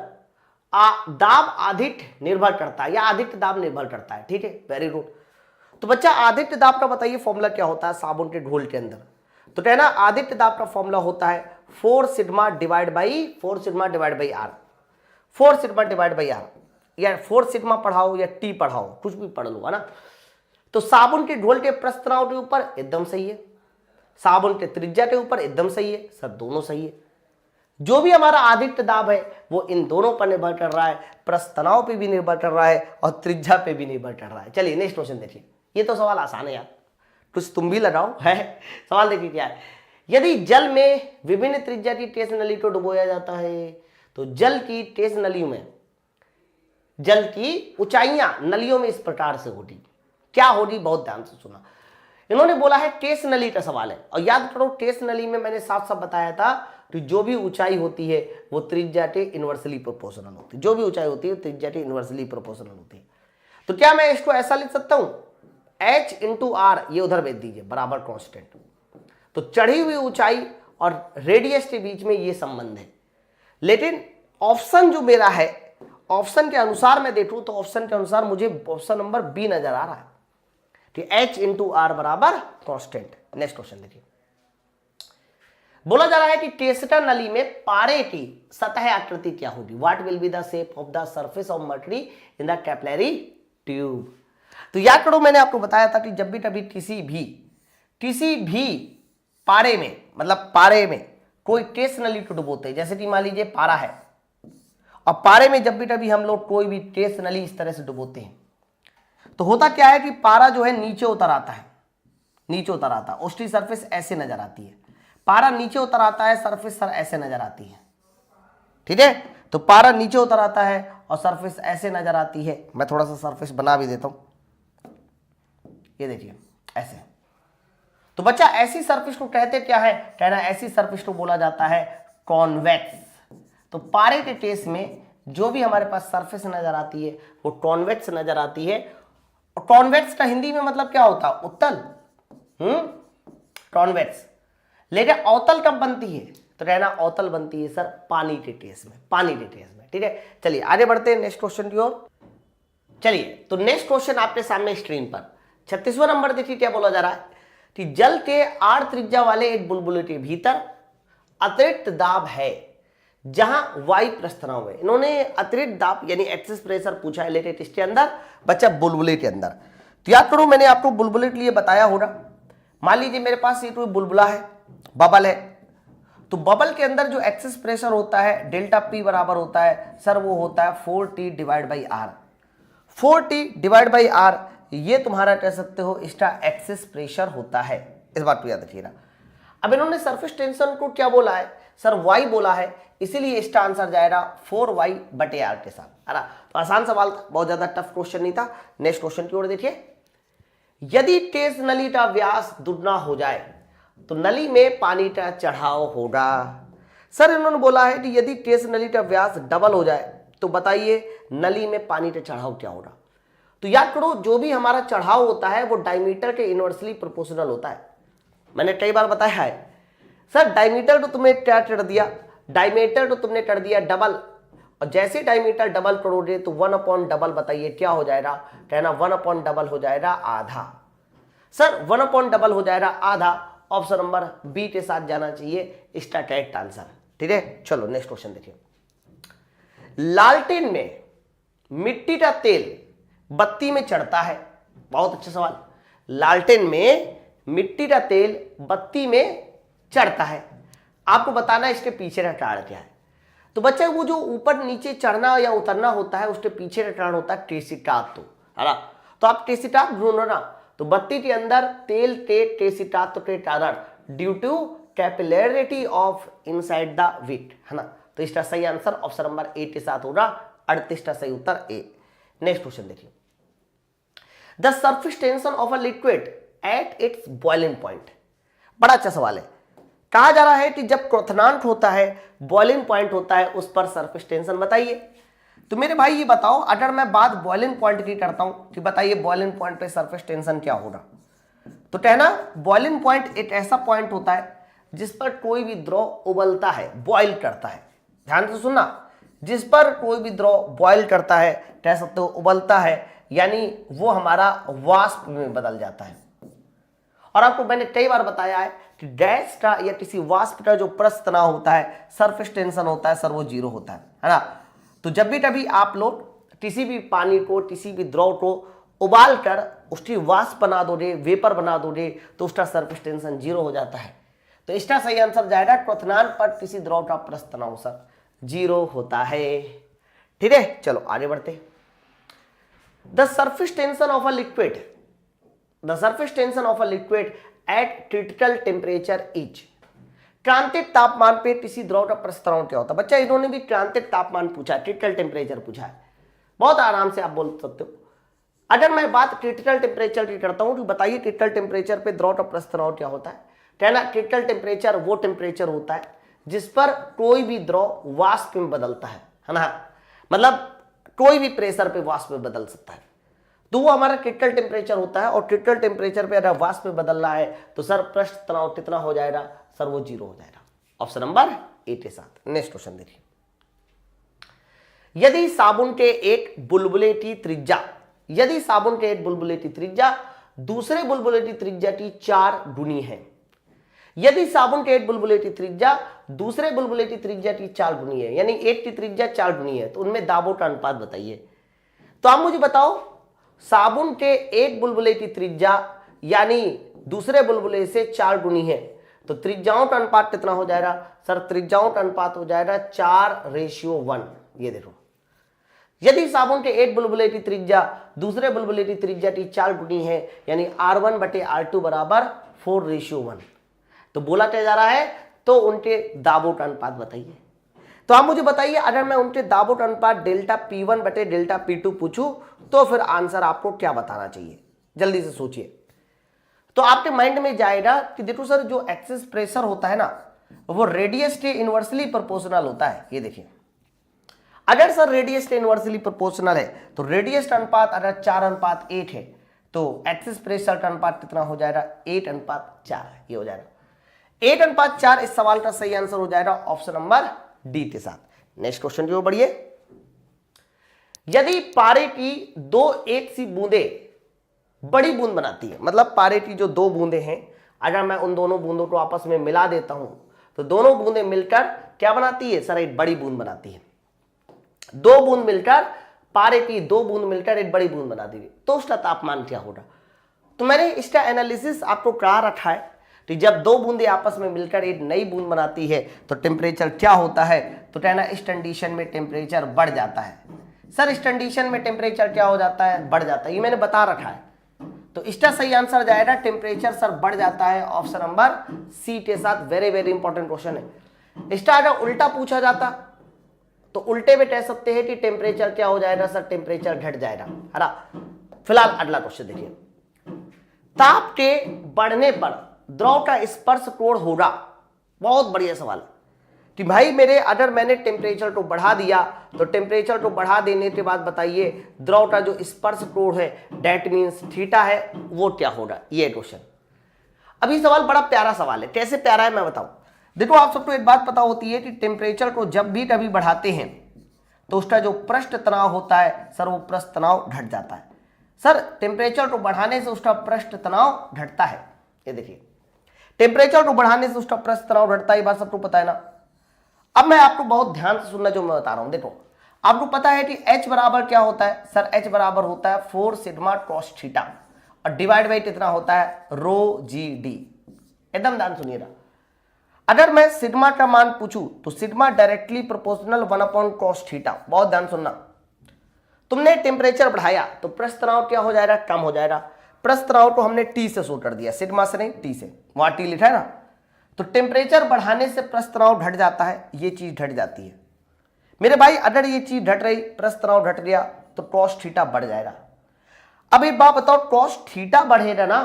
दाब आधिक्य निर्भर करता है या आधिक्य दाब निर्भर करता है। ठीक है, वेरी गुड। तो बच्चा आधिक्य दाब का बताइए फॉर्मूला क्या होता है साबुन के घोल के अंदर। तो कहना आधिक्य दाब का फॉर्मूला होता है 4 sigma divide by r. 4 sigma divide by r, या 4 सिग्मा पढ़ाओ या टी पढ़ाओ, कुछ भी पढ़ लो, है ना। तो साबुन के घोल के प्रस्थ तनाव के ऊपर एकदम सही है, साबुन के त्रिज्या के ऊपर एकदम सही है, सर दोनों सही है। जो भी हमारा आधिक्य दाब है वो इन दोनों पर निर्भर कर रहा है, प्रस्थ तनाव पे भी निर्भर कर रहा है और त्रिज्या पे भी निर्भर कर रहा है। चलिए नेक्स्ट क्वेश्चन देखिए, ये तो सवाल आसान है यार, कुछ तुम भी लगाओ है। सवाल देखिए क्या है, यदि जल में विभिन्न त्रिज्या की तेज नली को डुबोया जाता है तो जल की तेज नलियों में, जल की ऊंचाइयां नलियों में इस प्रकार से होगी, क्या होगी, बहुत ध्यान से सुना। इन्होंने बोला है केस नली का सवाल है, और याद करो केस नली में मैंने साफ साफ बताया था कि जो भी ऊंचाई होती है वो त्रिज्या के इनवर्सली प्रोपोर्शनल होती है, जो भी ऊंचाई होती है त्रिज्या के इनवर्सली प्रोपोर्शनल होती है। तो क्या मैं इसको ऐसा लिख सकता हूं, h इंटू आर, ये उधर भेज दीजिए, बराबर कांस्टेंट। तो चढ़ी हुई ऊंचाई और रेडियस के बीच में ये संबंध है। लेकिन ऑप्शन जो मेरा है, ऑप्शन के अनुसार मैं देखूं तो ऑप्शन के अनुसार मुझे ऑप्शन नंबर बी नजर आ रहा है कि h इंटू आर बराबर कांस्टेंट। नेक्स्ट क्वेश्चन देखिए, बोला जा रहा है कि टेस्टर नली में पारे की सतह आकृति क्या होगी, what will be the shape of the surface of mercury in the capillary tube. तो याद करो मैंने आपको बताया था कि जब भी कभी किसी भी पारे में, मतलब पारे में कोई टेस्ट नली को डुबोते हैं, जैसे कि मान लीजिए पारा है, और पारे में जब भी कभी हम लोग कोई भी टेस्ट नली इस तरह से डुबोते हैं तो होता क्या है कि पारा जो है नीचे उतर आता है, नीचे उतर आता है, उसकी सरफेस ऐसे नजर आती है। पारा नीचे उतर आता है, सरफेस सर ऐसे नजर आती है। ठीक है, तो पारा नीचे उतर आता है और सरफेस ऐसे नजर आती है। मैं थोड़ा सा सरफेस बना भी देता हूं, ये देखिए ऐसे। तो बच्चा ऐसी सरफेस को कहते क्या है, कहना ऐसी सरफेस को बोला जाता है कॉन्वेक्स। तो पारे के केस में जो भी हमारे पास सरफेस नजर आती है वो कॉन्वेक्स नजर आती है। और कॉन्वेक्स का हिंदी में मतलब क्या होता है, उत्तल। कॉन्वेक्स। लेकिन अवतल कब बनती है, तो कहना अवतल बनती है सर पानी के केस में, पानी के केस में। ठीक है, चलिए आगे बढ़ते हैं नेक्स्ट क्वेश्चन की ओर। चलिए तो नेक्स्ट क्वेश्चन आपके सामने स्क्रीन पर 36वां नंबर देखिए क्या बोला जा रहा है कि जल के आर त्रिज्या वाले एक बुलबुले के भीतर अतिरिक्त दाब है जहां वायु प्रस्थ तनाव है। इन्होंने अतिरिक्त दाब यानी एक्सेस प्रेशर पूछा है, लेकिन इसके अंदर बच्चा बुलबुले के अंदर। तो याद करो मैंने आपको बुलबुले के लिए बताया होगा, मान लीजिए मेरे पास ये कोई बुलबुला है, बबल है, तो बबल के अंदर जो एक्सेस प्रेशर होता है डेल्टा पी बराबर होता है सर वो होता है 4t divide by r. 4t divide by r ये तुम्हारा कह सकते हो इसका एक्सेस प्रेशर होता है, इस बात को याद रखिएगा। अब इन्होंने सरफेस टेंशन को क्या बोला है सर, y बोला है, इसीलिए इसका आंसर जाएगा 4y/r के साथ, है ना। तो आसान सवाल था, बहुत ज्यादा टफ क्वेश्चन नहीं था। नेक्स्ट क्वेश्चन की ओर देखिए, यदि तेज नली का व्यास दुगना हो जाए तो नली में पानी का चढ़ाव होगा। सर इन्होंने बोला है कि यदि तेज नली का व्यास डबल हो जाए तो बताइए नली में पानी का चढ़ाव क्या होगा। तो याद करो जो भी हमारा चढ़ाव होता है वो डायमीटर के इनवर्सली प्रोपोर्शनल होता है। मैंने कई बार बताया है सर, डायमीटर तो तुमने क्या कर दिया, डायमीटर तो तुमने कर दिया डबल, और जैसे डायमीटर डबल करोगे तो 1/डबल बताइए क्या हो जाएगा, कहना 1/डबल हो जाएगा आधा। सर 1/डबल हो जाएगा आधा, ऑप्शन नंबर बी के साथ जाना चाहिए इसका करेक्ट आंसर। ठीक है, चलो नेक्स्ट क्वेश्चन देखिए। लालटेन में मिट्टी का तेल बत्ती में चढ़ता है, बहुत अच्छा सवाल। लालटेन में मिट्टी का तेल बत्ती में चढ़ता है, आपको बताना है इसके पीछे का कारण क्या है। तो बच्चा वो जो ऊपर नीचे चढ़ना या उतरना होता है उसके पीछे का कारण होता है केशिका, तो है ना। तो आप टेसिटाट ढूंढो ना, तो बत्ती के अंदर तेल टेट टेसिटाट तो टेट आदर due to capillarity of inside the वीट, है ना। तो इसका सही आंसर ऑप्शन नंबर ए के साथ होगा 38 का सही उत्तर ए। नेक्स्ट क्वेश्चन देखिए, the surface tension of a liquid at its boiling point. बड़ा अच्छा सवाल है। कहा जा रहा है कि जब क्वथनांक होता है, बॉइलिंग पॉइंट होता है, उस पर सरफेस टेंशन बताइए। तो मेरे भाई ये बताओ, अगर मैं बात बॉइलिंग पॉइंट की करता हूं कि बताइए बॉइलिंग पॉइंट पे सरफेस टेंशन क्या होगा, तो कहना बॉइलिंग पॉइंट एक ऐसा पॉइंट होता है जिस पर कोई भी द्रव उबलता है, बॉइल करता है। ध्यान से सुनना, जिस पर कोई भी द्रव बॉइल करता है, कह सकते हो उबलता है, यानी वो हमारा वाष्प में बदल जाता है। और आपको मैंने कई बार बताया है कि गैस का या किसी वाष्प का जो पृष्ठ तनाव होता है, सरफेस टेंशन होता है सर, वो 0 होता है ना। तो जब भी कभी आप लोग किसी भी पानी को, किसी भी द्रव को उबाल कर उसकी वाष्प बना दोगे, वेपर बना दोगे, तो उसका सरफेस टेंशन 0 हो जाता है। तो इसका सही आंसर जाएगा क्वथनांक पर किसी द्रव का पृष्ठ तनाव सर 0 होता है। ठीक है, चलो आगे बढ़ते। The surface tension of a liquid, the surface tension of a liquid at critical temperature is. क्रांतिक तापमान पे किसी द्रव का पृष्ठ तनाव क्या होता है? बच्चा इन्होंने भी क्रांतिक तापमान पूछा, क्रिटिकल टेम्परेचर पूछा है, बहुत आराम से आप बोल सकते हो। अगर मैं बात क्रिटिकल टेम्परेचर की करता हूं तो बताइए क्रिटिकल टेम्परेचर पे द्रव का पृष्ठ तनाव क्या होता है? कहना क्रिटिकल टेम्परेचर वो टेम्परेचर होता है जिस पर कोई भी द्रव वाष्प में बदलता है ना, मतलब कोई भी प्रेशर पे वाष्प में बदल सकता है, तो वो हमारा क्रिटिकल टेम्परेचर होता है। और क्रिटिकल टेम्परेचर पे अगर वाष्प में बदल रहा है तो सर पृष्ठ तनाव कितना हो जाएगा सर? वो 0 हो जाएगा। ऑप्शन नंबर ए के साथ। नेक्स्ट क्वेश्चन देखिए, यदि साबुन के एक बुलबुले की त्रिज्या, यदि साबुन के एक बुलबुले की त्रिज्या दूसरे बुलबुले की त्रिज्या की 4 गुनी है, यदि साबुन के एक बुलबुले की त्रिज्या दूसरे बुलबुले की त्रिज्या की 4 गुनी है, यानी एक की त्रिज्या 4 गुनी है, तो उनमें दाबों का अनुपात बताइए। तो आप मुझे बताओ, साबुन के एक बुलबुले की त्रिज्या यानी दूसरे बुलबुले से 4 गुनी है, तो त्रिज्याओं का अनुपात कितना हो जाएगा सर? त्रिज्याओं का अनुपात हो जाएगा 4:1। ये देखो, यदि साबुन के एक बुलबुले की त्रिज्या दूसरे बुलबुले की त्रिज्या की 4 गुनी है, यानी R1/R2 बराबर 4:1। तो बोला क्या जा रहा है? तो उनके दाबों का अनुपात बताइए। तो आप मुझे बताइए, अगर मैं उनके दाबों का अनुपात डेल्टा P1/डेल्टा P2 पूछूं तो फिर आंसर आपको क्या बताना चाहिए? जल्दी से सोचिए। तो आपके माइंड में जाएगा कि देखो सर, जो एक्सेस प्रेशर होता है ना, वो रेडियस के इनवर्सली प्रोपोर्शनल होता है। ये देखिए, अगर सर रेडियस के इनवर्सली प्रोपोर्शनल है तो रेडियस का अनुपात अगर 4:1 है तो एक्सेस प्रेशर का अनुपात कितना हो जाएगा? 8:4। ये हो जाएगा 8:4। इस सवाल का सही आंसर हो जाएगा ऑप्शन नंबर डी के साथ। नेक्स्ट क्वेश्चन जो बढ़िए, यदि पारे की 2 एक सी बूंदें बड़ी बूंद बनाती है, मतलब पारे की जो 2 बूंदें हैं, अगर मैं उन दोनों बूंदों को आपस में मिला देता हूं तो दोनों बूंदें मिलकर क्या बनाती है सर? एक बड़ी बूंद बनाती है। 2 बूंद मिलकर, पारे की 2 बूंद मिलकर एक बड़ी बूंद बना दी, तो उसका तापमान क्या होगा? तो मैंने इसका एनालिसिस आपको कहा रखा है कि जब 2 बूंदें आपस में मिलकर एक नई बूंद बनाती है तो टेम्परेचर क्या होता है? तो कहना इस कंडीशन में टेम्परेचर बढ़ जाता है। सर इस कंडीशन में टेम्परेचर क्या हो जाता है? बढ़ जाता है। ये मैंने बता रखा है। तो इसका सही आंसर जाएगा टेम्परेचर सर बढ़ जाता है, ऑप्शन नंबर सी के साथ। वेरी वेरी इंपॉर्टेंट क्वेश्चन है। इसका अगर उल्टा पूछा जाता तो उल्टे में कह सकते हैं कि टेम्परेचर क्या हो जाएगा सर? टेम्परेचर घट जाएगा, है ना। फिलहाल अगला क्वेश्चन देखिए, ताप के बढ़ने पर द्रव का स्पर्श कोण होगा। बहुत बढ़िया सवाल कि भाई मेरे, अगर मैंने टेम्परेचर को बढ़ा दिया तो टेम्परेचर को बढ़ा देने के बाद बताइए द्रव का जो स्पर्श कोण है, डेट मीन्स थीटा है, वो क्या होगा? ये क्वेश्चन। अभी सवाल बड़ा प्यारा सवाल है। कैसे प्यारा है मैं बताऊं। देखो, आप सबको एक बात पता होती है कि टेम्परेचर को जब भी कभी बढ़ाते हैं तो उसका जो पृष्ठ तनाव होता है सर, वो पृष्ठ तनाव घट जाता है। सर टेम्परेचर को बढ़ाने से उसका पृष्ठ तनाव घटता है। ये देखिए, टेम्परेचर को बढ़ाने से उसका पृष्ठ तनाव घटता है, ये बात सबको पता है ना। अब मैं आपको बहुत ध्यान से सुनना जो मैं बता रहा हूं। देखो, आपको पता है कि H बराबर क्या होता है सर? H बराबर होता है 4 सिग्मा कॉस थीटा और डिवाइड बाई कितना होता है? रो जी डी। एकदम ध्यान सुनिएगा। अगर मैं सिग्मा का मान पूछूं तो sigma directly proportional 1/cos theta. बहुत ध्यान सुनना। तुमने टेम्परेचर बढ़ाया तो पृष्ठ तनाव क्या हो जाएगा, कम हो जाएगा। पृष्ठ तनाव को हमने टी से शो कर दिया, सिग्मा से नहीं टी से, वहां टी लिखा है ना। तो टेम्परेचर बढ़ाने से पृष्ठ तनाव घट जाता है, ये चीज घट जाती है मेरे भाई। अगर ये चीज घट रही, पृष्ठ तनाव घट गया तो कॉस थीटा बढ़ जाएगा। अब एक बात बताओ, कॉस थीटा बढ़ेगा ना,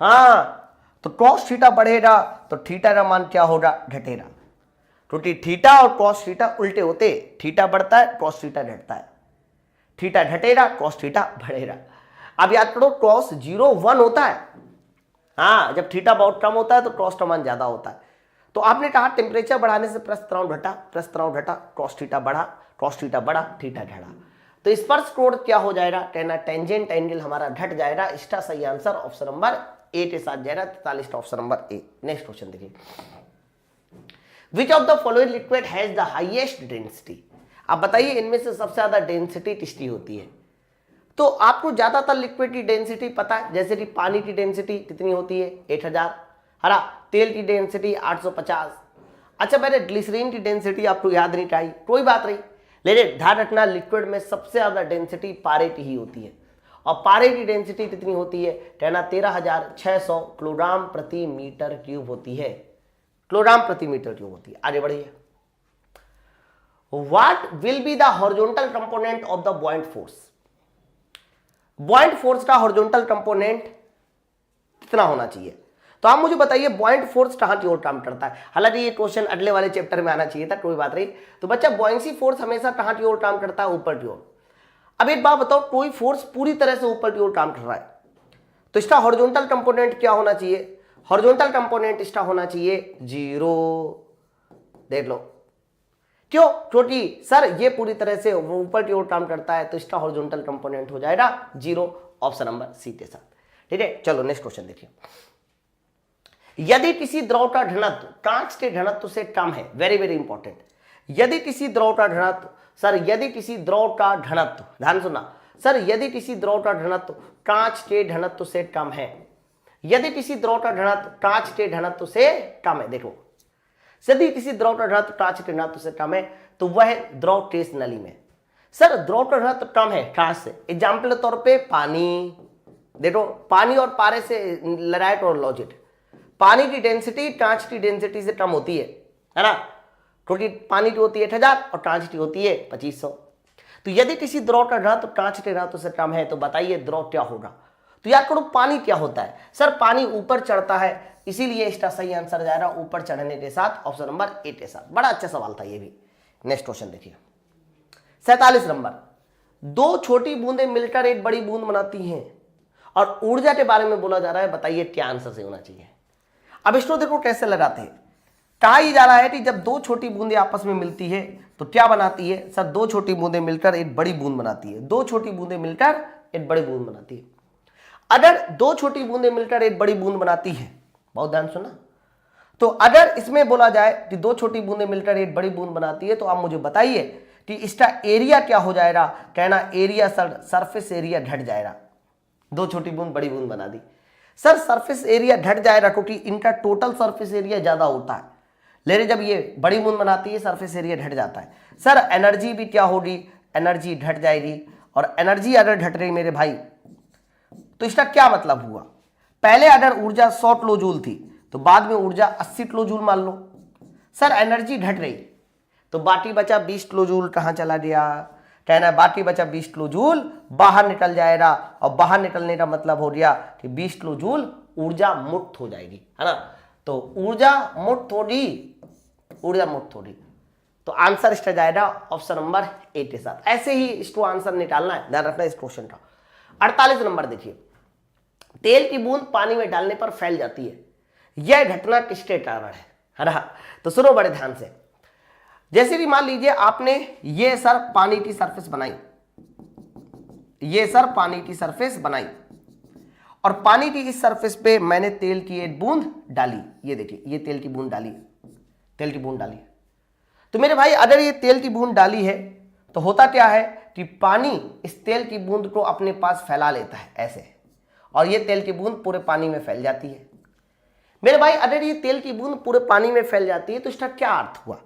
हाँ, तो कॉस थीटा बढ़ेगा तो थीटा का मान क्या होगा, घटेगा, क्योंकि थीटा और कॉस थीटा उल्टे होते, थीटा बढ़ता है कॉस थीटा घटता है, थीटा घटेगा कॉस थीटा बढ़ेगा। अब याद करो कॉस 0 1 होता है, हाँ, जब थीटा बहुत कम होता है तो कॉस का मान ज्यादा होता है। तो आपने कहा टेम्परेचर बढ़ाने से पृष्ठ तनाव घटा, पृष्ठ तनाव घटा, कॉस थीटा बढ़ा, कॉस थीटा बढ़ा, थीटा घटा, तो स्पर्श कोण क्या हो जाएगा, कहना टेंजेंट एंगल हमारा घट जाएगा। इसका सही आंसर ऑप्शन नंबर ए के साथ जाएगा, 43 option number A. Next question देखिए, which of the following liquid has the highest density. आप बताइए इनमें से सबसे ज्यादा डेंसिटी किसकी होती है। तो आपको ज्यादातर लिक्विड की डेंसिटी पता है, जैसे कि पानी की डेंसिटी कितनी होती है 8000, हरा, तेल की डेंसिटी 850। अच्छा, मैंने ग्लिसरीन की डेंसिटी आपको याद नहीं चाहिए, कोई बात नहीं, लेकिन ध्यान रखना लिक्विड में सबसे ज्यादा डेंसिटी पारे की ही होती है। और पारे की डेंसिटी कितनी होती है, कहना 13600 किलोग्राम प्रति मीटर क्यूब होती है, किलोग्राम प्रति मीटर क्यूब होती है। आगे बढ़िए, what will be the horizontal component of the बॉइंट force. बॉइंट force का हॉरिजॉन्टल कंपोनेंट कितना होना चाहिए। तो आप मुझे बताइए बॉइंट फोर्स कहां की ओर काम करता है। हालांकि ये क्वेश्चन अगले वाले चैप्टर में आना चाहिए था, कोई बात नहीं। तो बच्चा बॉयंसी फोर्स हमेशा कहां की ओर काम करता है, ऊपर की ओर। अब एक बात बताओ, कोई फोर्स पूरी तरह से ऊपर की ओर काम कर रहा है तो इसका हॉरिजॉन्टल कंपोनेंट क्या होना चाहिए, हॉरिजॉन्टल कंपोनेंट इसका होना चाहिए 0। देख लो क्यों, क्योंकि सर ये पूरी तरह से ऊपर की ओर काम करता है तो इसका हॉरिजॉन्टल कंपोनेंट हो जाएगा 0, ऑप्शन नंबर सी के साथ। ठीक है, चलो नेक्स्ट क्वेश्चन देखिए, यदि किसी द्रव का घनत्व कांच के घनत्व से कम है, वेरी वेरी इंपॉर्टेंट, यदि किसी द्रव का घनत्व, सर यदि किसी द्रव का घनत्व, ध्यान सुनना सर, यदि किसी द्रव का घनत्व कांच के घनत्व से कम है, यदि किसी द्रव का घनत्व कांच के घनत्व से कम है, देखो यदि किसी द्रव का घनत्व कांच के घनत्व से कम है तो वह द्रव केस नली में। सर द्रव का घनत्व कम है कांच से, एग्जाम्पल के तौर पे पानी, देखो पानी और पारे से लड़ाई और लॉजिट, पानी की डेंसिटी कांच की डेंसिटी से कम होती है ना, क्योंकि पानी की होती है 8000 और कांच की होती है 2500। तो यदि किसी द्रव का घनत्व कांच के घनत्व से कम है तो बताइए द्रव क्या होगा। तो याद करो पानी क्या होता है, सर पानी ऊपर चढ़ता है, इसीलिए इसका सही आंसर जाएगा ऊपर चढ़ने के साथ, ऑप्शन नंबर ए के साथ। बड़ा अच्छा सवाल था ये भी। नेक्स्ट क्वेश्चन देखिए, 47 नंबर, दो छोटी बूंदें मिलकर एक बड़ी बूंद बनाती हैं और ऊर्जा के बारे में बोला जा रहा है, बताइए क्या आंसर से होना चाहिए। अब इसको देखो कैसे लगाते हैं, कहा ही जा रहा है कि जब दो छोटी बूंदें आपस में मिलती है तो क्या बनाती है, सर दो छोटी बूंदें मिलकर एक बड़ी बूंद बनाती है, दो छोटी बूंदें मिलकर एक बड़ी बूंद बनाती है। अगर दो छोटी बूंदें मिलकर एक बड़ी बूंद बनाती है, बहुत ध्यान सुना, तो अगर इसमें बोला जाए कि दो छोटी बूंदें मिलकर एक बड़ी बूंद बनाती है तो आप मुझे बताइए कि इसका एरिया क्या हो जाएगा, कहना एरिया सर सरफेस एरिया घट जाएगा। दो छोटी बूंद बड़ी बूंद बना दी, सर सरफेस एरिया घट जाएगा क्योंकि इनका टोटल सरफेस एरिया ज्यादा होता है, लेकिन जब ये बड़ी बूंद बनाती है सरफेस एरिया घट जाता है। सर एनर्जी भी क्या होगी, एनर्जी घट जाएगी, और एनर्जी अगर घट रही मेरे भाई तो इसका क्या मतलब हुआ, पहले अगर ऊर्जा 100 किलो जूल थी तो बाद में ऊर्जा 80 किलो जूल मान लो। सर एनर्जी घट रही तो बाकी बचा 20 किलो जूल कहां चला गया, कहना है बाकी बचा 20 किलो जूल बाहर निकल जाएगा, और बाहर निकलने का मतलब हो गया कि 20 किलो जूल ऊर्जा मुक्त हो जाएगी, है ना। तो ऊर्जा मुक्त होगी, ऊर्जा मुक्त होगी, तो आंसर इसका जाएगा ऑप्शन नंबर ए के साथ। ऐसे ही इसको आंसर निकालना है, ध्यान रखना इस क्वेश्चन का। 48 नंबर देखिए, तेल की बूंद पानी में डालने पर फैल जाती है, यह घटना किसके कारण है ना। तो सुनो बड़े ध्यान से, जैसे भी मान लीजिए आपने ये सर पानी की सरफेस बनाई, ये सर पानी की सरफेस बनाई, और पानी की इस सरफेस पे मैंने तेल की एक बूंद डाली, ये देखिए ये तेल की बूंद डाली, तेल की बूंद डाली। तो मेरे भाई अगर ये तेल की बूंद डाली है तो होता क्या है कि पानी इस तेल की बूंद को अपने पास फैला लेता है ऐसे, और ये तेल की बूंद पूरे पानी में फैल जाती है। मेरे भाई अगर ये तेल की बूंद पूरे पानी में फैल जाती है तो इसका क्या अर्थ हुआ,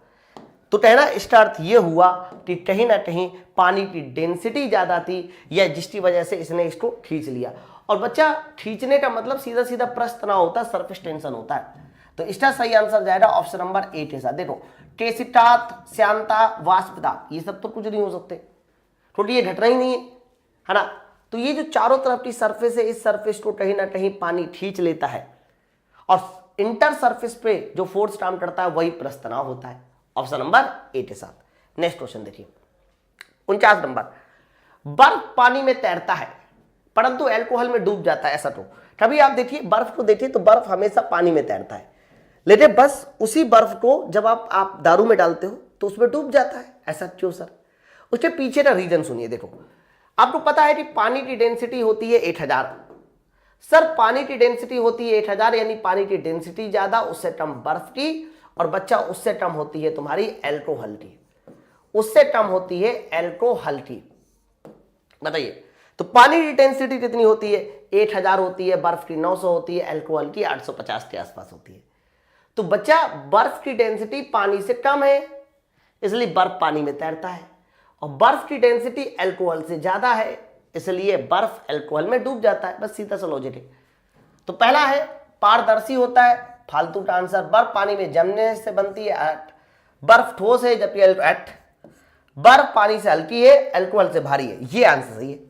तो कहना इसका अर्थ ये हुआ कि कहीं ना कहीं पानी की डेंसिटी ज्यादा थी, या जिसकी वजह से इसने इसको खींच लिया। और बच्चा खींचने का मतलब सीधा सीधा पृष्ठ तनाव होता है, सरफेस टेंशन होता है। तो इसका सही आंसर जाएगा ऑप्शन नंबर 8 के साथ। देखो केसिटात, श्यानता, वाष्पदाब, ये सब तो कुछ नहीं हो सकते क्योंकि ये घटना ही नहीं है ना। तो ये जो चारों तरफ की सरफेस है, इस सरफेस को कहीं ना कहीं पानी खींच लेता है, और इंटर सरफेस पे जो फोर्स काम करता है वही पृष्ठ तनाव होता है। ऑप्शन नंबर 8 के साथ। नेक्स्ट क्वेश्चन देखिए 49 नंबर, बर्फ पानी में तैरता है परंतु अल्कोहल में डूब जाता है, ऐसा तो कभी आप देखिए बर्फ को देखिए तो बर्फ हमेशा पानी में तैरता है, लेकिन बस उसी बर्फ को जब आप दारू में डालते हो तो उसमें डूब जाता है, ऐसा क्यों सर? उसके पीछे का रीजन सुनिए। देखो आपको पता है कि पानी की डेंसिटी होती है 1000। सर पानी की डेंसिटी होती है 1000, यानी पानी की डेंसिटी ज्यादा, उससे कम बर्फ की, और बच्चा उससे कम होती है तुम्हारी एल्कोहल की, उससे कम होती है एल्कोहल की। बताइए तो पानी की डेंसिटी कितनी होती है? 1000 होती है, बर्फ की 900 होती है, एल्कोहल की 850 के आसपास होती है। तो बच्चा बर्फ की डेंसिटी पानी से कम है, इसलिए बर्फ पानी में तैरता है, और बर्फ की डेंसिटी अल्कोहल से ज्यादा है, इसलिए बर्फ अल्कोहल में डूब जाता है। बस सीधा सा लॉजिक है। तो पहला है पारदर्शी होता है, फालतू का आंसर। बर्फ पानी में जमने से बनती है 8, बर्फ ठोस है जबकि 8, बर्फ पानी से हल्की है, अल्कोहल से भारी है, ये आंसर सही है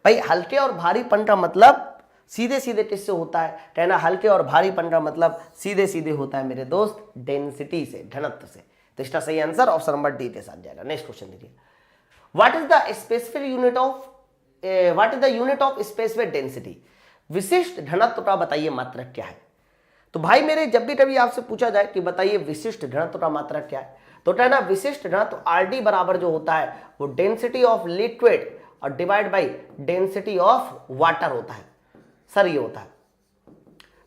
भाई। हल्के और भारीपन का मतलब सीधे सीधे किससे होता है? कहना हल्के और भारीपन का मतलब सीधे सीधे होता है मेरे दोस्त डेंसिटी से, घनत्व से। तो इसका सही आंसर ऑप्शन नंबर डी के साथ जाएगा। नेक्स्ट क्वेश्चन देखिए, what is the specific unit of specific density? विशिष्ट घनत्व का बताइए मात्रक क्या है? तो भाई मेरे जब भी कभी आपसे पूछा जाए कि बताइए विशिष्ट घनत्व का मात्रक क्या है, तो कहना विशिष्ट घनत्व आरडी बराबर जो होता है वो डेंसिटी ऑफ लिक्विड और divide by density of water होता है। सर ये होता है।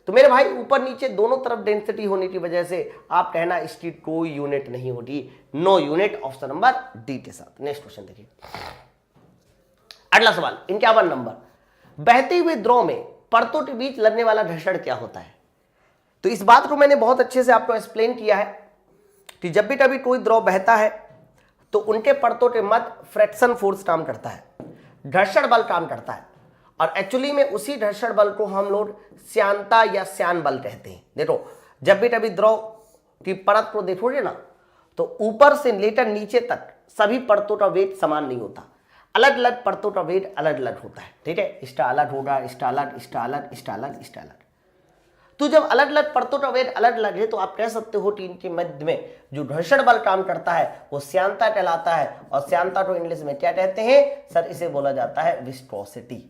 तो मेरे भाई ऊपर नीचे दोनों तरफ डेंसिटी होने की वजह से आप कहना इसकी कोई यूनिट नहीं होगी, no unit, option number D के साथ। नेक्स्ट क्वेश्चन देखिए अगला सवाल 51 नंबर, बहते हुए द्रव में परतों के बीच लगने वाला घर्षण क्या होता है? तो इस बात को मैंने बहुत अच्छे से आपको एक्सप्लेन किया है कि जब भी कभी कोई द्रव बहता है तो उनके परतों के मध्य फ्रिक्शन फोर्स काम करता है, घर्षण बल काम करता है, और एक्चुअली में उसी घर्षण बल को हम लोग श्यानता या श्यान बल कहते हैं। देखो जब भी कभी द्रव की परत को देखोगे ना तो ऊपर से लेकर नीचे तक सभी परतों का वेग समान नहीं होता, अलग अलग परतों का वेग अलग अलग होता है। ठीक है, इसका अलग होगा, इसका अलग, इसका अलग, इसका अलग, इसका अलग। तो जब अलग अलग परतों का वेग अलग अलग है तो आप कह सकते हो कि इनके मध्य में जो घर्षण बल काम करता है वो श्यानता कहलाता है, और श्यानता को इंग्लिश में क्या कहते हैं सर? इसे बोला जाता है विस्कोसिटी।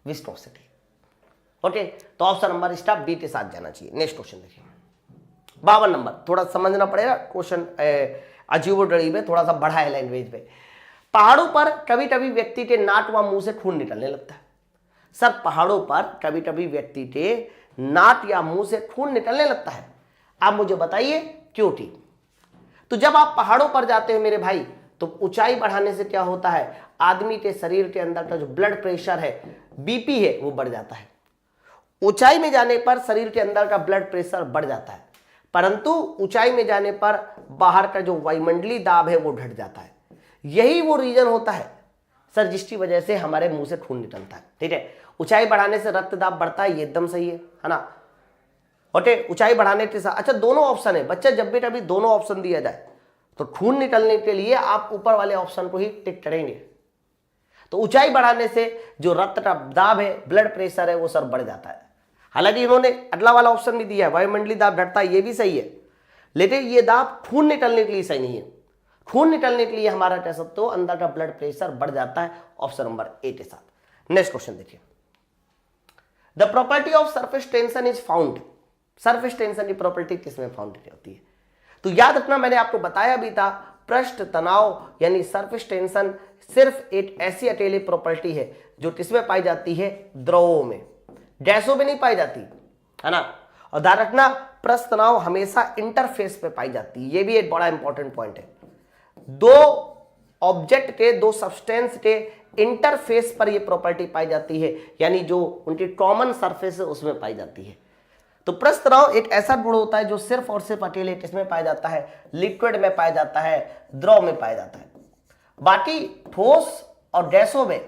विस्कोसिटी। ओके, तो ऑप्शन नंबर इसका बी के साथ जाना चाहिए। नेक्स्ट क्वेश्चन देखिए 52 नंबर, थोड़ा समझना पड़ेगा क्वेश्चन, अजीबो गरीब है, थोड़ा सा बड़ा है लैंग्वेज पे। पहाड़ों पर कभी कभी व्यक्ति के नाक व मुंह से खून निकलने लगता है। सर पहाड़ों पर कभी कभी व्यक्ति के नाक या मुंह से खून निकलने लगता है, आप मुझे बताइए क्यों? ठीक, तो जब आप पहाड़ों पर जाते हैं मेरे भाई तो ऊंचाई बढ़ाने से क्या होता है? आदमी के शरीर के अंदर का जो ब्लड प्रेशर है, बीपी है, वो बढ़ जाता है। ऊंचाई में जाने पर शरीर के अंदर का ब्लड प्रेशर बढ़ जाता है, परंतु ऊंचाई में जाने पर बाहर का जो वायुमंडलीय दाब है वो घट जाता है। यही वो रीजन होता है सर जिसकी वजह से हमारे मुंह से खून निकलता है। ठीक है, ऊंचाई बढ़ाने से रक्त दाब बढ़ता है, ये एकदम सही है ना? ओके, ऊंचाई बढ़ाने के साथ, अच्छा दोनों ऑप्शन है बच्चा, जब भी कभी दोनों ऑप्शन दिया जाए तो खून निकलने के लिए आप ऊपर वाले ऑप्शन को ही टिक करेंगे। तो ऊंचाई बढ़ाने से जो रक्त का दाब है, ब्लड प्रेशर है, वो सर बढ़ जाता है। हालांकि इन्होंने अगला वाला ऑप्शन भी दिया है, वायुमंडलीय दाब घटता है, ये भी सही है, लेकिन ये दाब खून निकलने के लिए सही नहीं है। खून निकलने के लिए हमारा कह सकते हो अंदर का ब्लड प्रेशर बढ़ जाता है, ऑप्शन नंबर ए के साथ। नेक्स्ट क्वेश्चन देखिए, the property of surface tension is found. Surface tension की प्रॉपर्टी किसमें फाउंड होती है? तो याद रखना, मैंने आपको बताया भी था, पृष्ठ तनाव यानी सरफेस टेंशन सिर्फ एक ऐसी अकेली प्रॉपर्टी है जो किसमें पाई जाती है? द्रवों में, गैसों में नहीं पाई जाती, है ना? और ध्यान रखना, पृष्ठ तनाव हमेशा इंटरफेस पे पाई जाती है, ये भी एक बड़ा इंपॉर्टेंट पॉइंट है। दो ऑब्जेक्ट के, दो सब्सटेंस के इंटरफेस पर ये प्रॉपर्टी पाई जाती है, यानी जो उनकी कॉमन सरफेस है उसमें पाई जाती है। तो प्रस्थ तनाव एक ऐसा गुण होता है जो सिर्फ और सिर्फ अकेले किसमें पाया जाता है, लिक्विड में पाया जाता है, द्रव में पाया जाता है। बाकी ठोस और गैसों में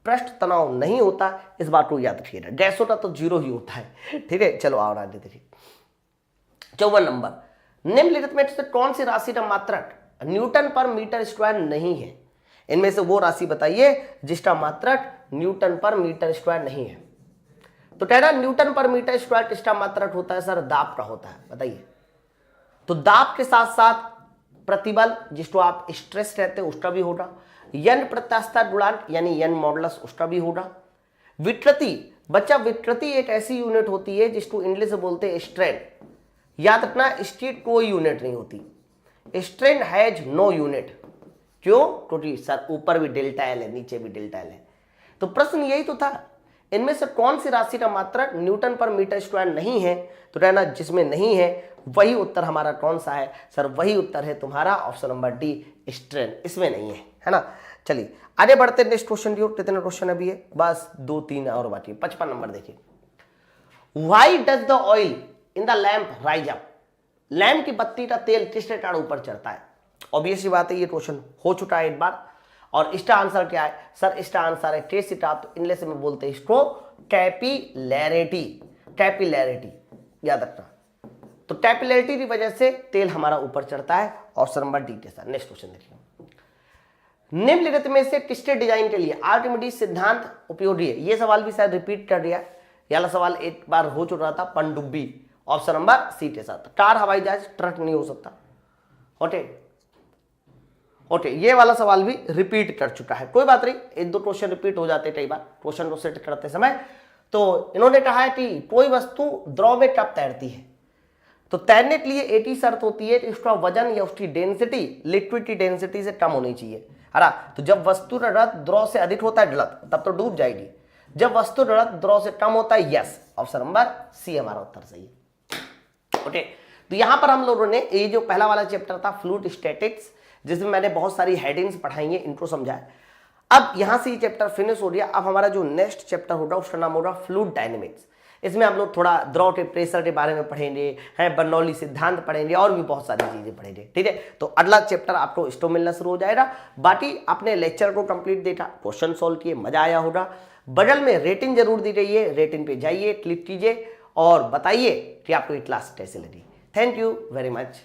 पृष्ठ तनाव नहीं होता, इस बात को याद रखिएगा। गैसों का तो जीरो ही होता है, ठीक है। चलो और आगे देखिए 54 नंबर, निम्नलिखित में से कौन सी राशि का मात्रक न्यूटन पर मीटर स्क्वायर नहीं है? इनमें से वो राशि बताइए जिसका मात्रक न्यूटन पर मीटर स्क्वायर नहीं है। तो कह रहा न्यूटन पर मीटर स्क्वायर किसका मात्रक होता है सर? दाब का होता है, बताइए। तो दाब के साथ साथ प्रतिबल जिसको आप स्ट्रेस कहते हैं उसका भी होगा, यन प्रत्यास्था गुणांक यानी यन मॉडुलस उसका भी होगा। विकृति, बच्चा विकृति एक ऐसी यूनिट होती है जिसको इंग्लिश में बोलते हैं स्ट्रेन। याद रखना इसकी कोई यूनिट नहीं होती, स्ट्रेन हैज नो यूनिट। क्यों? क्योंकि सर ऊपर भी डेल्टा एल है, नीचे भी डेल्टा एल है। तो प्रश्न यही तो था, इनमें से कौन सी राशि का मात्रक न्यूटन पर मीटर स्क्वायर नहीं है? तो रहना जिसमें नहीं है वही उत्तर हमारा कौन सा है सर? वही उत्तर है तुम्हारा ऑप्शन नंबर डी, स्ट्रेन, इसमें नहीं है ना। चलिए आगे बढ़ते नेक्स्ट क्वेश्चन की ओर। कितने क्वेश्चन अभी है? बस 2-3 और बाकी। 55 नंबर देखिए, why does the oil in the lamp rise up? Lamp की बत्ती का तेल किसके कारण ऊपर चढ़ता है? ऑब्वियस बात है, ये क्वेश्चन हो चुका है एक बार। और इसका आंसर क्या है सर? इसका आंसर है टेसिटा। तो इंग्लिश में बोलते हैं इसको कैपिलैरिटी। कैपिलैरिटी याद रखना। तो कैपिलैरिटी की वजह से तेल हमारा ऊपर चढ़ता है। ऑप्शन नंबर डी के साथ। नेक्स्ट क्वेश्चन देखिए, निम्नलिखित में से किसके डिजाइन के लिए आर्किमिडीज सिद्धांत उपयोगी है? ये सवाल भी शायद रिपीट कर दिया, ये वाला सवाल एक बार हो चुका था, पनडुब्बी। ऑप्शन नंबर सी के साथ। कार, हवाई जहाज, ट्रक नहीं हो सकता। ओके, ये वाला सवाल भी रिपीट कर चुका है, कोई बात नहीं, एक दो क्वेश्चन रिपीट हो जाते कई बार क्वेश्चन को सेट करते समय। तो इन्होंने कहा है कि कोई वस्तु द्रव में कब तैरती है? तो तैरने के लिए एक ही शर्त होती है कि उसका वजन या उसकी डेंसिटी लिक्विड की डेंसिटी से कम होनी चाहिए, है ना। तो जब वस्तु का रत द्रव से अधिक होता है गलत, तब तो डूब जाएगी। जब वस्तु रत द्रव से कम होता है यस। ऑप्शन नंबर सी हमारा उत्तर सही है। ओके, तो यहां पर हम लोगों ने ये जो पहला वाला चैप्टर था फ्लूइड स्टैटिक्स, जिसमें मैंने बहुत सारी हेडिंग्स पढ़ाई हैं, इनको समझाया। अब यहां से ये चैप्टर फिनिश हो गया। अब हमारा जो नेक्स्ट चैप्टर होगा उसका नाम होगा फ्लूइड डायनेमिक्स। इसमें हम लोग थोड़ा द्रव के प्रेशर के बारे में पढ़ेंगे, हैं बर्नौली सिद्धांत पढ़ेंगे और भी बहुत सारी चीजें पढ़ेंगे, ठीक है। तो अगला चैप्टर आपको इसको मिलना शुरू हो जाएगा। बाकी अपने लेक्चर को कंप्लीट देखा, क्वेश्चन सॉल्व किए, मजा आया होगा। बगल में रेटिंग जरूर दी गई है, रेटिंग पे जाइए, क्लिक कीजिए और बताइए कि आपको ये क्लास कैसे लगी। Thank you very much.